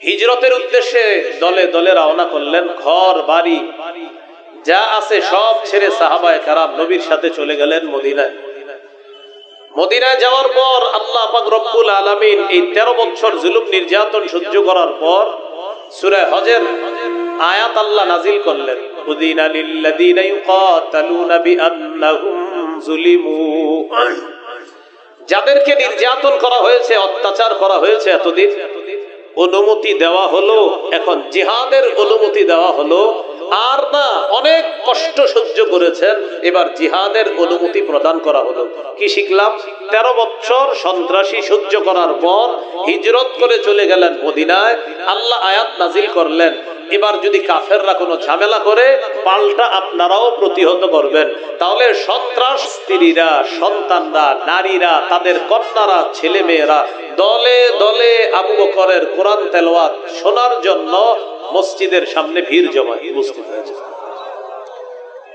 Speaker 1: হিজরতের উদ্দেশ্যে দলে দলে রওনা করলেন। ঘর বাড়ি যা আছে সব ছেড়ে সাহাবায়ে কেরাম নবীর সাথে চলে গেলেন মদিনায়। মদিনায় যাওয়ার পর আল্লাহ পাক রব্বুল আলামিন এই 13 বছর জুলুম নির্যাতন সহ্য করার পর সূরা হজের আয়াত আল্লাহ নাজিল করলেন, উযিনা লিল্লাযীনা ইউকাতালুনা বিআন্নাহুম যুলিমু। যাদেরকে নির্যাতন করা হয়েছে, অত্যাচার করা হয়েছে, এতদিন অনুমতি দেওয়া হলো, এখন জিহাদের অনুমতি দেওয়া হলো। আর না, অনেক কষ্ট সহ্য করেছেন, এবার জিহাদের অনুমতি প্রদান করা হলো। কি শিখলাম? 13 বছর সন্ত্রাসী সহ্য করার পর হিজরত করে চলে গেলেন মদিনায়। আল্লাহ আয়াত নাজিল করলেন, এবার যদি কাফেররা কোনো ঝামেলা করে, পাল্টা আপনারাও প্রতিহত করবেন। তাহলে সন্ত্রাস স্ত্রীরা, সন্তানরা, নারীরা, তাদের কন্যারা, ছেলে মেয়েরা দলে দলে আবু বকরের কোরআন তেলাওয়াত শোনার জন্য মসজিদের সামনে ভিড় জমা উপস্থিত হয়েছে।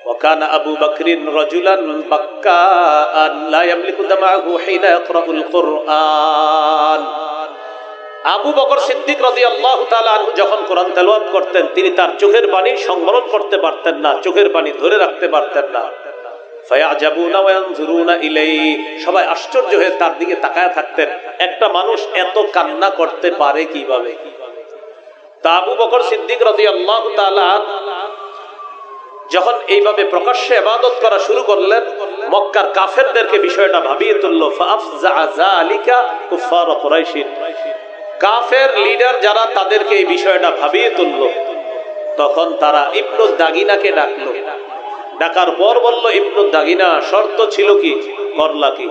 Speaker 1: وكان أبو بكر رجلا بكاء لا يملك دمعه حين يقرأ القرآن। আবু বকর সিদ্দিক রাদিয়াল্লাহু তাআলা আনহু যখন কোরআন তেলাওয়াত করতেন, তিনি তার চোখের পানি সংবরণ করতে পারতেন না, চোখের পানি ধরে রাখতে পারতেন না। ফায়াজাবুনা ওয়া ইয়ানজুরুনা ইলাইহি, সবাই আশ্চর্য হয়ে তার দিকে তাকায় থাকতেন। একটা মানুষ এত কান্না করতে পারে কিভাবে? তা আবু বকর সিদ্দিক রাদিয়াল্লাহু তাআলা যখন এইভাবে প্রকাশ্যে ইবাদত করা শুরু করলেন, মক্কার কাফেরদেরকে বিষয়টা ভাবিয়ে তুলল। ফাআফযা যালিকা কুফার কুরাইশ, কাফের লিডার যারা, তাদেরকে এই বিষয়টা ভাবিয়ে তুলল। তখন তারা ইবনু দাগিনাকে ডাকলো। ডাকার পর বলল, ইবনু দাগিনা, শর্ত ছিল কি, করলা কি?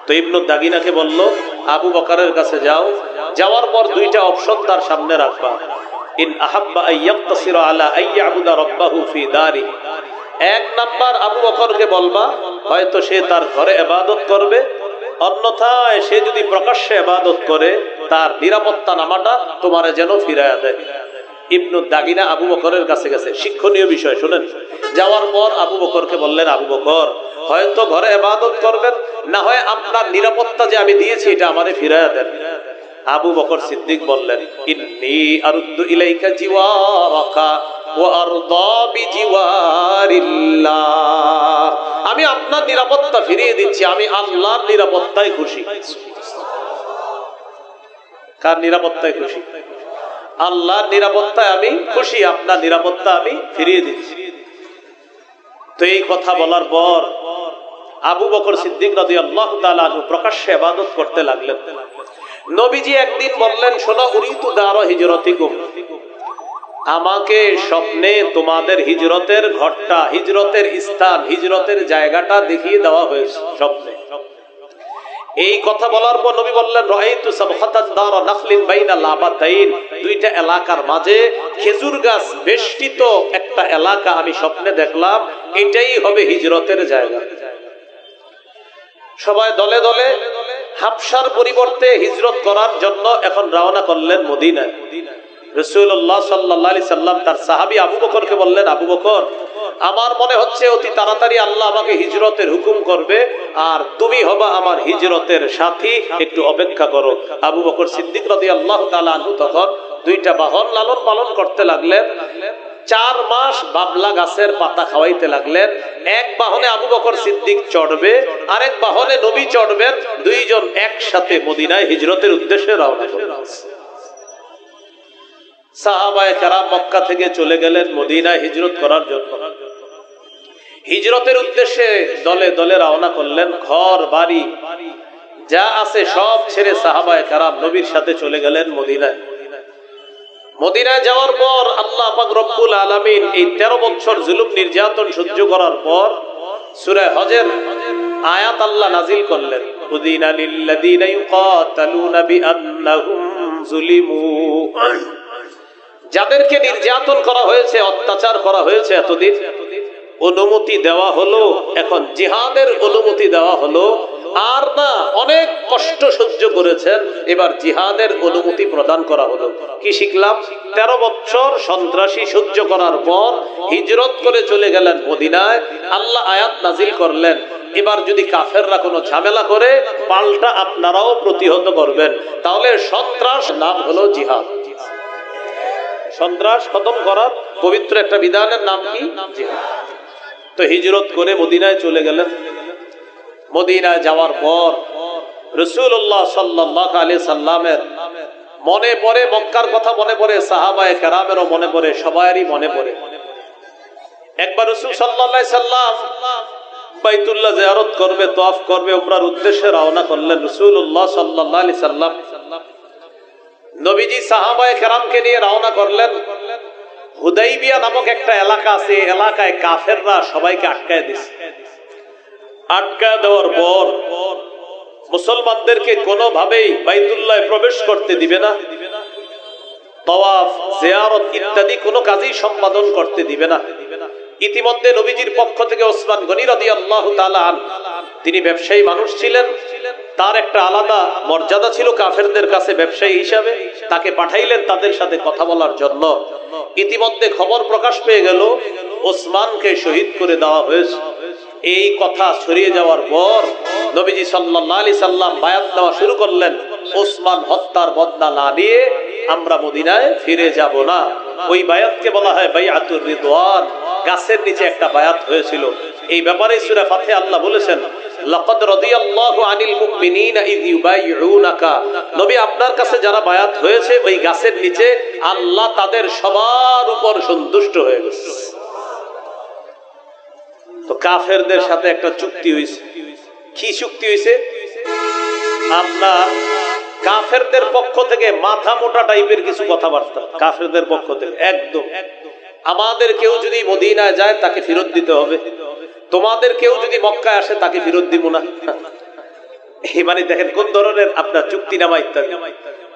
Speaker 1: তো ইবনু দাগিনাকে বলল, আবু বকরের কাছে যাও, যাওয়ার পর দুইটা অপশন তার সামনে রাখবা। ইন আহাব্বা আইয়াকতাসিরা আলা আইয়াবুদা রাব্বাহু ফি দারি, এক নাম্বার আবু বকরকে বলবা হয়তো সে তার ঘরে ইবাদত করবে, অন্যথায় সে যদি প্রকাশ্যে ইবাদত করে তার নিরাপত্তা নামাটা তোমারে যেন ফিরায়া দেয়। ইবনু দাগিনা আবু বকরের কাছে গেছে। শিক্ষণীয় বিষয় শুনেন। যাওয়ার পর আবু বকরকে বললেন, আবু বকর, হয়তো ঘরে ইবাদত করবেন, না হয় আপনার নিরাপত্তা যে আমি দিয়েছি এটা আমারে ফিরায়া দেন। আবু বকর সিদ্দিক বললেন, ইন্নী আরুদ্দু ইলাইকা জিওয়ারাকা ওয়া আরদা বিজিওয়ারিল্লাহ, আমি আপনার নিরাপত্তা ফিরিয়ে দিচ্ছি, আমি আল্লাহর নিরাপত্তায় খুশি। কার নিরাপত্তায় খুশি? আল্লাহর নিরাপত্তায় আমি খুশি, আপনার নিরাপত্তা আমি ফিরিয়ে দিচ্ছি। তো এই কথা বলার পর আবু বকর সিদ্দিক রাদিয়াল্লাহু তাআলা আনহু প্রকাশ্যে ইবাদত করতে লাগলেন। নবীজি একদিন বললেন, শোনো, উরিতু দারা হিজরতিকুম, আমাকে স্বপ্নে তোমাদের হিজরতের ঘরটা, হিজরতের স্থান, হিজরতের জায়গাটা দেখিয়ে দেওয়া হয়েছে স্বপ্নে। এই কথা বলার পর নবী বললেন, রাআইতু সাবখাতান দারা নাখলিন বাইনা লাবাতাইন, দুইটা এলাকার মাঝে খেজুর গাছ বেষ্টিত একটা এলাকা আমি স্বপ্নে দেখলাম, এটাই হবে হিজরতের জায়গা। সবাই দলে দলে হাবশার পরিবর্তে হিজরত করার জন্য এখন রওনা করলেন মদিনায়। রাসূলুল্লাহ সাল্লাল্লাহু আলাইহি সাল্লাম তার সাহাবী আবু বকরকে বললেন, আবু বকর, আমার মনে হচ্ছে অতি তাড়াতাড়ি আল্লাহ আমাকে হিজরতের হুকুম করবে, আর তুমি হবা আমার হিজরতের সাথী, একটু অপেক্ষা করো। আবু বকর সিদ্দিক রাদিয়াল্লাহু তাআলা আনহু তখন দুইটা বাহন লালন পালন করতে লাগলেন। 4 মাস বাবলা গাছের পাতা খাওয়াইতে লাগলেন। এক বাহনে আবু বকর সিদ্দিক চড়বে, আরেক বাহনে নবী চড়বেন। দুইজন একসাথে মদিনায় হিজরতের উদ্দেশ্যে রওনা করলেন। সাহাবায়ে কেরাম মক্কা থেকে চলে গেলেন মদিনায় হিজরত করার জন্য। হিজরতের উদ্দেশ্যে দলে দলে রওনা করলেন। ঘর বাড়ি যা আছে সব ছেড়ে সাহাবায়ে কেরাম নবীর সাথে চলে গেলেন মদিনায়। মদিনায় যাওয়ার পর আল্লাহ পাক রব্বুল আলামিন এই 13 বছর জুলুম নির্যাতন সহ্য করার পর সূরা হজের আয়াত আল্লাহ নাজিল করলেন, উযিনা লিল্লাযীনা ইউকাতালুনা বিআন্নাহুম যুলিমু, যাদেরকে নির্যাতন করা হয়েছে, অত্যাচার করা হয়েছে এতদিন, অনুমতি দেওয়া হলো, এখন জিহাদের অনুমতি দেওয়া হলো। আর না, অনেক কষ্ট সহ্য করেছেন, এবার জিহাদের অনুমতি প্রদান করা হলো। কি শিখলাম? 13 বছর সন্ত্রাসী সহ্য করার পর হিজরত করে চলে গেলেন মদিনায়। আল্লাহ আয়াত নাজিল করলেন, এবার যদি কাফেররা কোনো ঝামেলা করে, পাল্টা আপনারাও প্রতিহত করবেন। তাহলে সন্ত্রাস নাম হলো জিহাদ। সন্ত্রাস খতম করার পবিত্র একটা বিধানের নাম কি? জিহাদ। তো হিজরত করে মদিনায় চলে গেলেন। মদিনায় যাওয়ার পর রাসূলুল্লাহ সাল্লাল্লাহু আলাইহি সাল্লামের মনে পড়ে, মক্কার কথা মনে পড়ে, সাহাবায়ে কেরামেরও মনে পড়ে, সবারই মনে পড়ে। একবার রাসূল সাল্লাল্লাহু আলাইহি সাল্লাম বাইতুল্লাহ জিয়ারত করবে, তওয়াফ করবে, উমরার উদ্দেশ্যে রওনা করলেন। রাসূলুল্লাহ সাল্লাল্লাহু আলাইহি সাল্লাম নবীজি সাহাবায়ে কেরামকে নিয়ে রওনা করলেন। হুদাইবিয়া নামক একটা এলাকা আছে, এলাকায় কাফেররা সবাইকে আটকায় দিয়েছে। আটকায় দেওয়ার পর মুসলমানদেরকে কোনোভাবেই বাইতুল্লাহ প্রবেশ করতে দিবে না, তাওয়াফ জিয়ারত ইত্যাদি কোনো কাজই সম্পাদন করতে দিবে না। ইতিমধ্যে নবীজির পক্ষ থেকে ওসমান গনি রাদিয়াল্লাহু তাআলা আনহু, তিনি ব্যবসায়ী মানুষ ছিলেন, তার একটা আলাদা মর্যাদা ছিল কাফেরদের কাছে ব্যবসায়ী হিসাবে, তাকে পাঠাইলেন তাদের সাথে কথা বলার জন্য। ইতিমধ্যে খবর প্রকাশ পেয়ে গেল ওসমানকে শহীদ করে দেওয়া হয়েছে। এই কথা ছড়িয়ে যাওয়ার পর নবীজি সাল্লাল্লাহু আলাইহি সাল্লাম বায়াত দেওয়া শুরু করলেন, ওসমান হত্যার বদলা না নিয়ে আমরা মদিনায় ফিরে যাব না। ওই বায়াতকে বলা হয় বাইআতুর রিদওয়ান। গাছের নিচে একটা বায়াত হয়েছিল। এই ব্যাপারে সূরা ফাতিহা আল্লাহ বলেছেন, লাকাদ রাদিয়াল্লাহু আনিল মুমিনিনা ইয ইউবাইউনাকা, নবী আপনার কাছে যারা বায়াত হয়েছে ওই গাছের নিচে আল্লাহ তাদের সবার উপর সন্তুষ্ট হয়ে গেছে। তো কাফেরদের সাথে একটা চুক্তি হয়েছে। কি চুক্তি হয়েছে? আপনার কাফেরদের পক্ষ থেকে মাথা মোটা টাইপের কিছু কথাবার্তা, কাফেরদের পক্ষ থেকে একদম, আমাদের কেউ যদি মদিনায় যায় তাকে ফেরত দিতে হবে, তোমাদের কেউ যদি মক্কায় আসে তাকে ফেরত দিব না। এই মানে দেখেন কোন ধরনের আপনার চুক্তিনামা ইত্যাদি।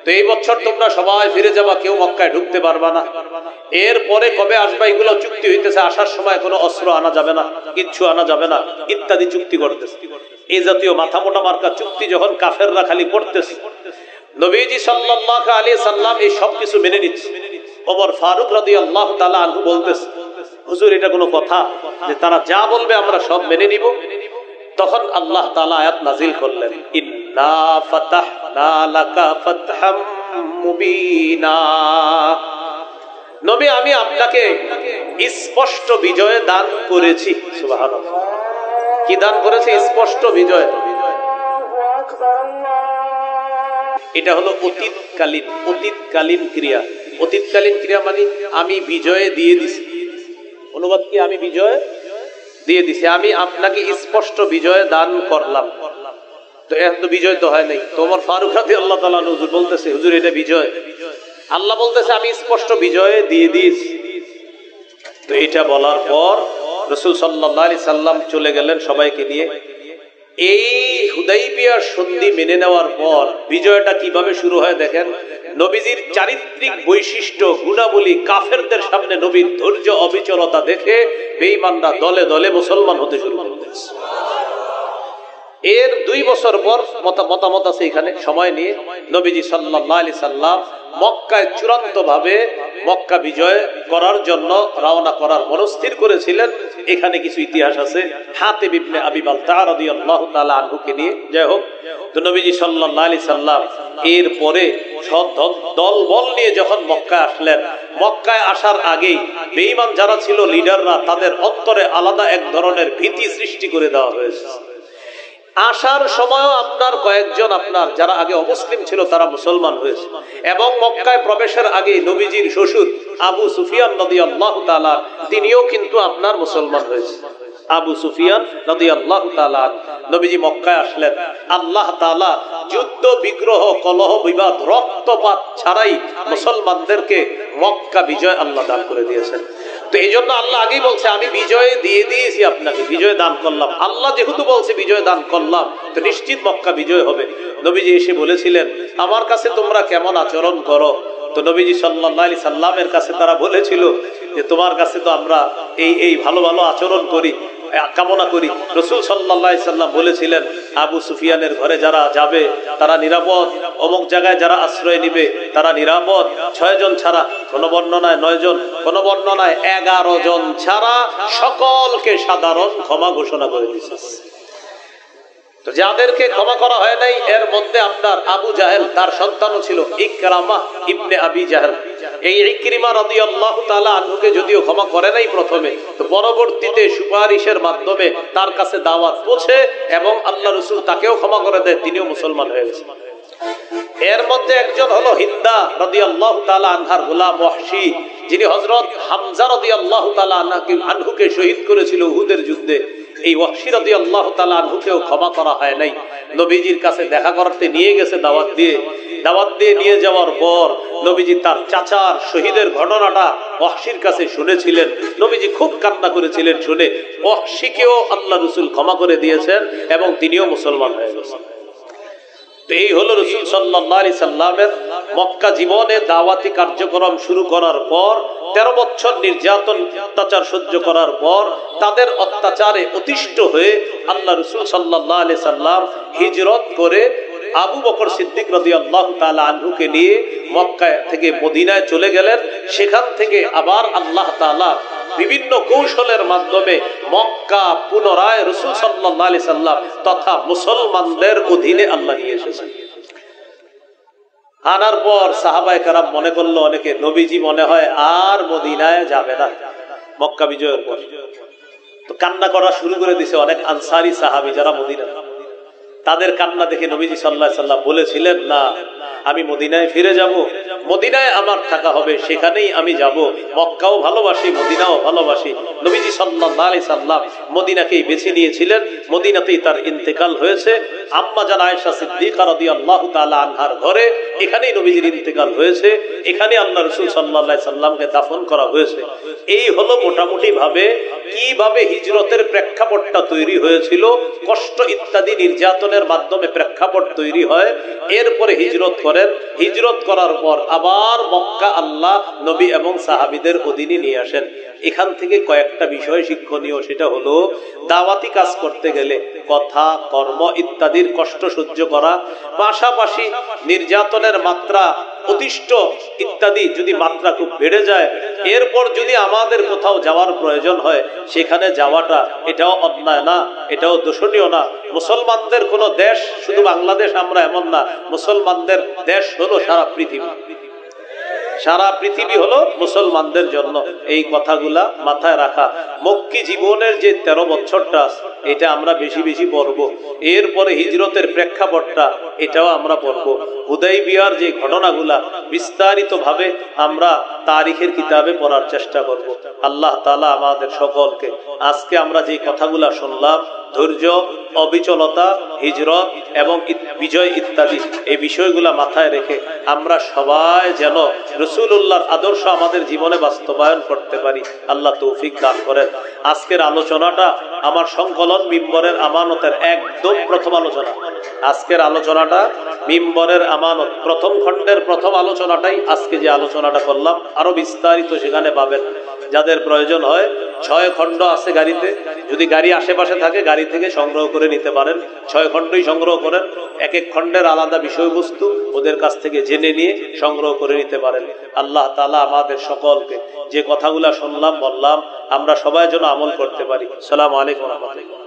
Speaker 1: তো এই বছর তোমরা সবাই ফিরে যাবা, কেউ মক্কায় ঢুকতে পারবা না। এরপরে কবে আসবা এগুলো চুক্তি হইতেছে, আসার সময় কোনো অস্ত্র আনা যাবে না, কিচ্ছু আনা যাবে না ইত্যাদি চুক্তি করতেছে। এই জাতীয় মাথা মোটা মার্কা চুক্তি যখন কাফেররা খালি করতেছে, নবীজি সাল্লাল্লাহু আলাইহি সাল্লাম এই সব কিছু মেনে নিচ্ছে। ওমর ফারুক রাদিয়াল্লাহু তাআলা আনহু বলতেছে, হুজুর এটা কোনো কথা যে তারা যা বলবে আমরা সব মেনে নিব? তখন আল্লাহ তাআলা আয়াত নাজিল করলেন, ইন্না ফাতাহনা লাকা ফাতহাম মুবিনা, নবী আমি আপনাকে স্পষ্ট বিজয় দান করেছি। সুবহানাল্লাহ। কি দান করেছি? স্পষ্ট বিজয়। এটা হলো অতীতকালীন ক্রিয়া। অতীতকালীন ক্রিয়া মানে আমি বিজয় দিয়ে দিছি। অনুবাদ কি? আমি বিজয় দিয়ে দিছি, আমি আপনাকে স্পষ্ট বিজয় দান করলাম। তো এখন তো বিজয় তো হয় নাই। তোমার ফারুক রাদিয়াল্লাহু তাআলা হুজুর বলতেছে, হুজুর এটা বিজয়। আল্লাহ বলতেছে আমি স্পষ্ট বিজয় দিয়ে দিয়েছি। তো এটা বলার পর রাসূল সাল্লাল্লাহু আলাইহি সাল্লাম চলে গেলেন সবাইকে নিয়ে। এই হুদাইবিয়ার সন্ধি মেনে নেওয়ার পর বিজয়টা কিভাবে শুরু হয় দেখেন। নবীজির চারিত্রিক বৈশিষ্ট্য গুণাবলী কাফেরদের সামনে নবীর ধৈর্য অবিচলতা দেখে বেঈমানরা দলে দলে মুসলমান হতে শুরু করেছে। এর 2 বছর পর মতামত আছে এখানে, সময় নিয়ে নবীজি সাল্লাল্লাহু আলাইহি সাল্লাম মক্কায় চূড়ান্তভাবে মক্কা বিজয় করার জন্য রওনা করার মনস্থির করেছিলেন। এখানে কিছু ইতিহাস আছে হাতিব ইবনে আবি বালতাআ রাদিয়াল্লাহু তাআলা আনহুকে নিয়ে। যাই হোক, তো নবীজি সাল্লাল্লাহু আলাইহি সাল্লাম এরপরে দলবল নিয়ে যখন মক্কায় আসলেন, মক্কায় আসার আগেই বেঈমান যারা ছিল লিডাররা, তাদের অন্তরে আলাদা এক ধরনের ভীতি সৃষ্টি করে দেওয়া হয়েছে। আসার সময়ও আপনার কয়েকজন আপনার যারা আগে অমুসলিম ছিল তারা মুসলমান হয়েছে, এবং মক্কায় প্রবেশের আগে নবীজির শ্বশুর আবু সুফিয়ান রাদিয়াল্লাহু তাআলা তিনিও কিন্তু আপনার মুসলমান হয়েছে। আবু সুফিয়ান রাদিয়াল্লাহু তাআলা নবীজি মক্কায় আসলেন, আল্লাহ তাআলা যুদ্ধ বিগ্রহ কলহ বিবাদ রক্তপাত ছাড়াই মুসলমানদেরকে মক্কা বিজয় আল্লাহ দান করে দিয়েছেন। তো এই জন্য আল্লাহ আগেই বলছে আমি বিজয় দিয়ে দিয়েছি আপনাকে, বিজয় দান করলাম। আল্লাহ যেহেতু বলছে বিজয় দান করলাম, তো নিশ্চিত মক্কা বিজয় হবে। নবীজি এসে বলেছিলেন আমার কাছে তোমরা কেমন আচরণ করো? তো নবীজি সাল্লাল্লাহু আলাইহি সাল্লামের কাছে তারা বলেছিল যে তোমার কাছে তো আমরা এই ভালো ভালো আচরণ করি, কামনা করি। রাসূল সাল্লাল্লাহু আলাইহি সাল্লাম বলেছিলেন আবু সুফিয়ানের ঘরে যারা যাবে তারা নিরাপদ, অমুক জায়গায় যারা আশ্রয় নিবে তারা নিরাপদ। 6 জন ছাড়া, কোন বর্ণনায় 9 জন, কোন বর্ণনায় 11 জন ছাড়া সকলকে সাধারণ ক্ষমা ঘোষণা করে দিয়েছে। তো যাদেরকে ক্ষমা করা হয় নাই এর মধ্যে আপনার আবু জাহেল, তার সন্তানও ছিল ইকরামা ইবনে আবি জাহেল। এই ইকরিমা রাদিয়াল্লাহু তাআলা আনহুকে যদিও ক্ষমা করে নাই প্রথমে, তো পরবর্তীতে সুপারিশের মাধ্যমে তার কাছে দাওয়াত পৌঁছে এবং আল্লাহ রাসূল তাকেও ক্ষমা করে দেয়, তিনিও মুসলমান হয়ে গেছেন। এর মধ্যে একজন হলো হিন্দা রাদিয়াল্লাহু তাআলা আনহার গোলাম ওয়াহশী, যিনি হযরত হামজা রাদিয়াল্লাহু তাআলা আনহুকে শহীদ করেছিল উহুদের যুদ্ধে। এই ওয়াহশী রাদিয়াল্লাহু তাআলা আনহুকেও ক্ষমা করা হয় নাই। নবীজির কাছে দেখা করতে নিয়ে গেছে দাওয়াত দিয়ে নিয়ে যাওয়ার পর নবীজি তার চাচার শহীদের ঘটনাটা ওয়াহশীর কাছে শুনেছিলেন। নবীজি খুব কান্না করেছিলেন শুনে। ওয়াহশীকেও আল্লাহ রাসূল ক্ষমা করে দিয়েছেন এবং তিনিও মুসলমান হয়ে গেছেন। তো এই হলো রাসূল সাল্লাল্লাহু আলাইহি সাল্লামের মক্কা জীবনে দাওয়াতি কার্যক্রম শুরু করার পর 13 বছর নির্যাতন অত্যাচার সহ্য করার পর তাদের অত্যাচারে অতিষ্ঠ হয়ে আল্লাহ রাসূল সাল্লাল্লাহু আলাইহি সাল্লাম হিজরত করে আবু বকর সিদ্দিক রাদিয়াল্লাহু তাআলা আনহুকে নিয়ে মক্কা থেকে মদিনায় চলে গেলেন। সেখান থেকে আবার আল্লাহ তাআলা বিভিন্ন কৌশলের মাধ্যমে মক্কা পুনরায় রাসূল সাল্লাল্লাহু আলাইহি সাল্লাম তথা মুসলমানদের অধীনে আল্লাহ নিয়ে এসেছেন। আনার পর সাহাবায়ে কেরাম মনে করলো অনেকে, নবীজি মনে হয় আর মদিনায় যাবে না মক্কা বিজয়ের পর। তো কান্না করা শুরু করে দিয়েছে অনেক আনসারী সাহাবী যারা মদিনা। তাদের কান্না দেখে নবীজি সাল্লাল্লাহু আলাইহি সাল্লাম বলেছিলেন না, আমি মদিনায় ফিরে যাব, মদিনায় আমার থাকা হবে, সেখানেই আমি যাব। মক্কাও ভালোবাসি, মদিনাও ভালোবাসি। নবীজি সাল্লাল্লাহু আলাইহি সাল্লাম মদিনাকেই বেছে নিয়েছিলেন। মদিনাতেই তার ইন্তেকাল হয়েছে। আম্মা জান আয়েশা সিদ্দিকা রাদিয়াল্লাহু তাআলা আনহার ঘরে, এখানেই নবীজির ইন্তেকাল হয়েছে। এখানে আল্লাহ রাসূল সাল্লাল্লাহু আলাইহি সাল্লামকে দাফন করা হয়েছে। এই হলো মোটামুটি ভাবে কিভাবে হিজরতের প্রেক্ষাপটটা তৈরি হয়েছিল। কষ্ট ইত্যাদি নির্যাতনের মাধ্যমে প্রেক্ষাপট তৈরি হয়। এরপরে হিজরত করেন। হিজরত করার পর আবার মক্কা আল্লাহ নবী এবং সাহাবীদের অধীনে নিয়ে আসেন। এখান থেকে কয়েকটা বিষয় শিক্ষণীয়। সেটা হলো দাওয়াতি কাজ করতে গেলে কথা, কর্ম ইত্যাদির কষ্ট সহ্য করা, পাশাপাশি নির্যাতনের মাত্রা, অতিষ্ঠ ইত্যাদি যদি মাত্রা খুব বেড়ে যায়, এরপর যদি আমাদের কোথাও যাওয়ার প্রয়োজন হয় সেখানে যাওয়াটা এটাও অন্যায় না, এটাও দোষণীয় না। মুসলমানদের কোন দেশ শুধু বাংলাদেশ আমরা এমন না, মুসলমানদের দেশ হলো সারা পৃথিবী। সারা পৃথিবী হলো মুসলমানদের জন্য। এই কথাগুলা মাথায় রাখা। মক্কি জীবনের যে 13 বছরটা, এটা আমরা বেশি বেশি পড়ব। এরপরে হিজরতের প্রেক্ষাপটটা এটাও আমরা পড়ব। হুদাইবিয়ার যে ঘটনাগুলা বিস্তারিত ভাবে আমরা তারিখের কিতাবে পড়ার চেষ্টা করব। আল্লাহ তাআলা আমাদের সকলকে আজকে আমরা যে কথাগুলা শুনলাম, ধৈর্য, অবিচলতা, হিজরত এবং বিজয় ইত্যাদি এই বিষয়গুলা মাথায় রেখে আমরা সবাই যেন রাসূলুল্লাহর আদর্শ আমাদের জীবনে বাস্তবায়ন করতে পারি। আল্লাহ তৌফিক দান করেন। আজকের আলোচনাটা আমার সংকলন মিম্বরের আমানতের একদম প্রথম আলোচনা। আজকের আলোচনাটা মিম্বরের আমানত প্রথম খণ্ডের প্রথম আলোচনাটাই আজকে যে আলোচনাটা করলাম। আরো বিস্তারিত সেখানে পাবেন। যাদের প্রয়োজন হয় 6 খণ্ড আছে গাড়িতে, যদি গাড়ি আশেপাশে থাকে গাড়ি থেকে সংগ্রহ করে নিতে পারেন। 6 খণ্ডই সংগ্রহ করেন। এক এক খণ্ডের আলাদা বিষয়বস্তু ওদের কাছ থেকে জেনে নিয়ে সংগ্রহ করে নিতে পারেন। আল্লাহ তাআলা আমাদের সকলকে যে কথাগুলা শুনলাম বললাম আমরা সবাই যেন আমল করতে পারি। আসসালামু আলাইকুম ওয়া রাহমাতুল্লাহ।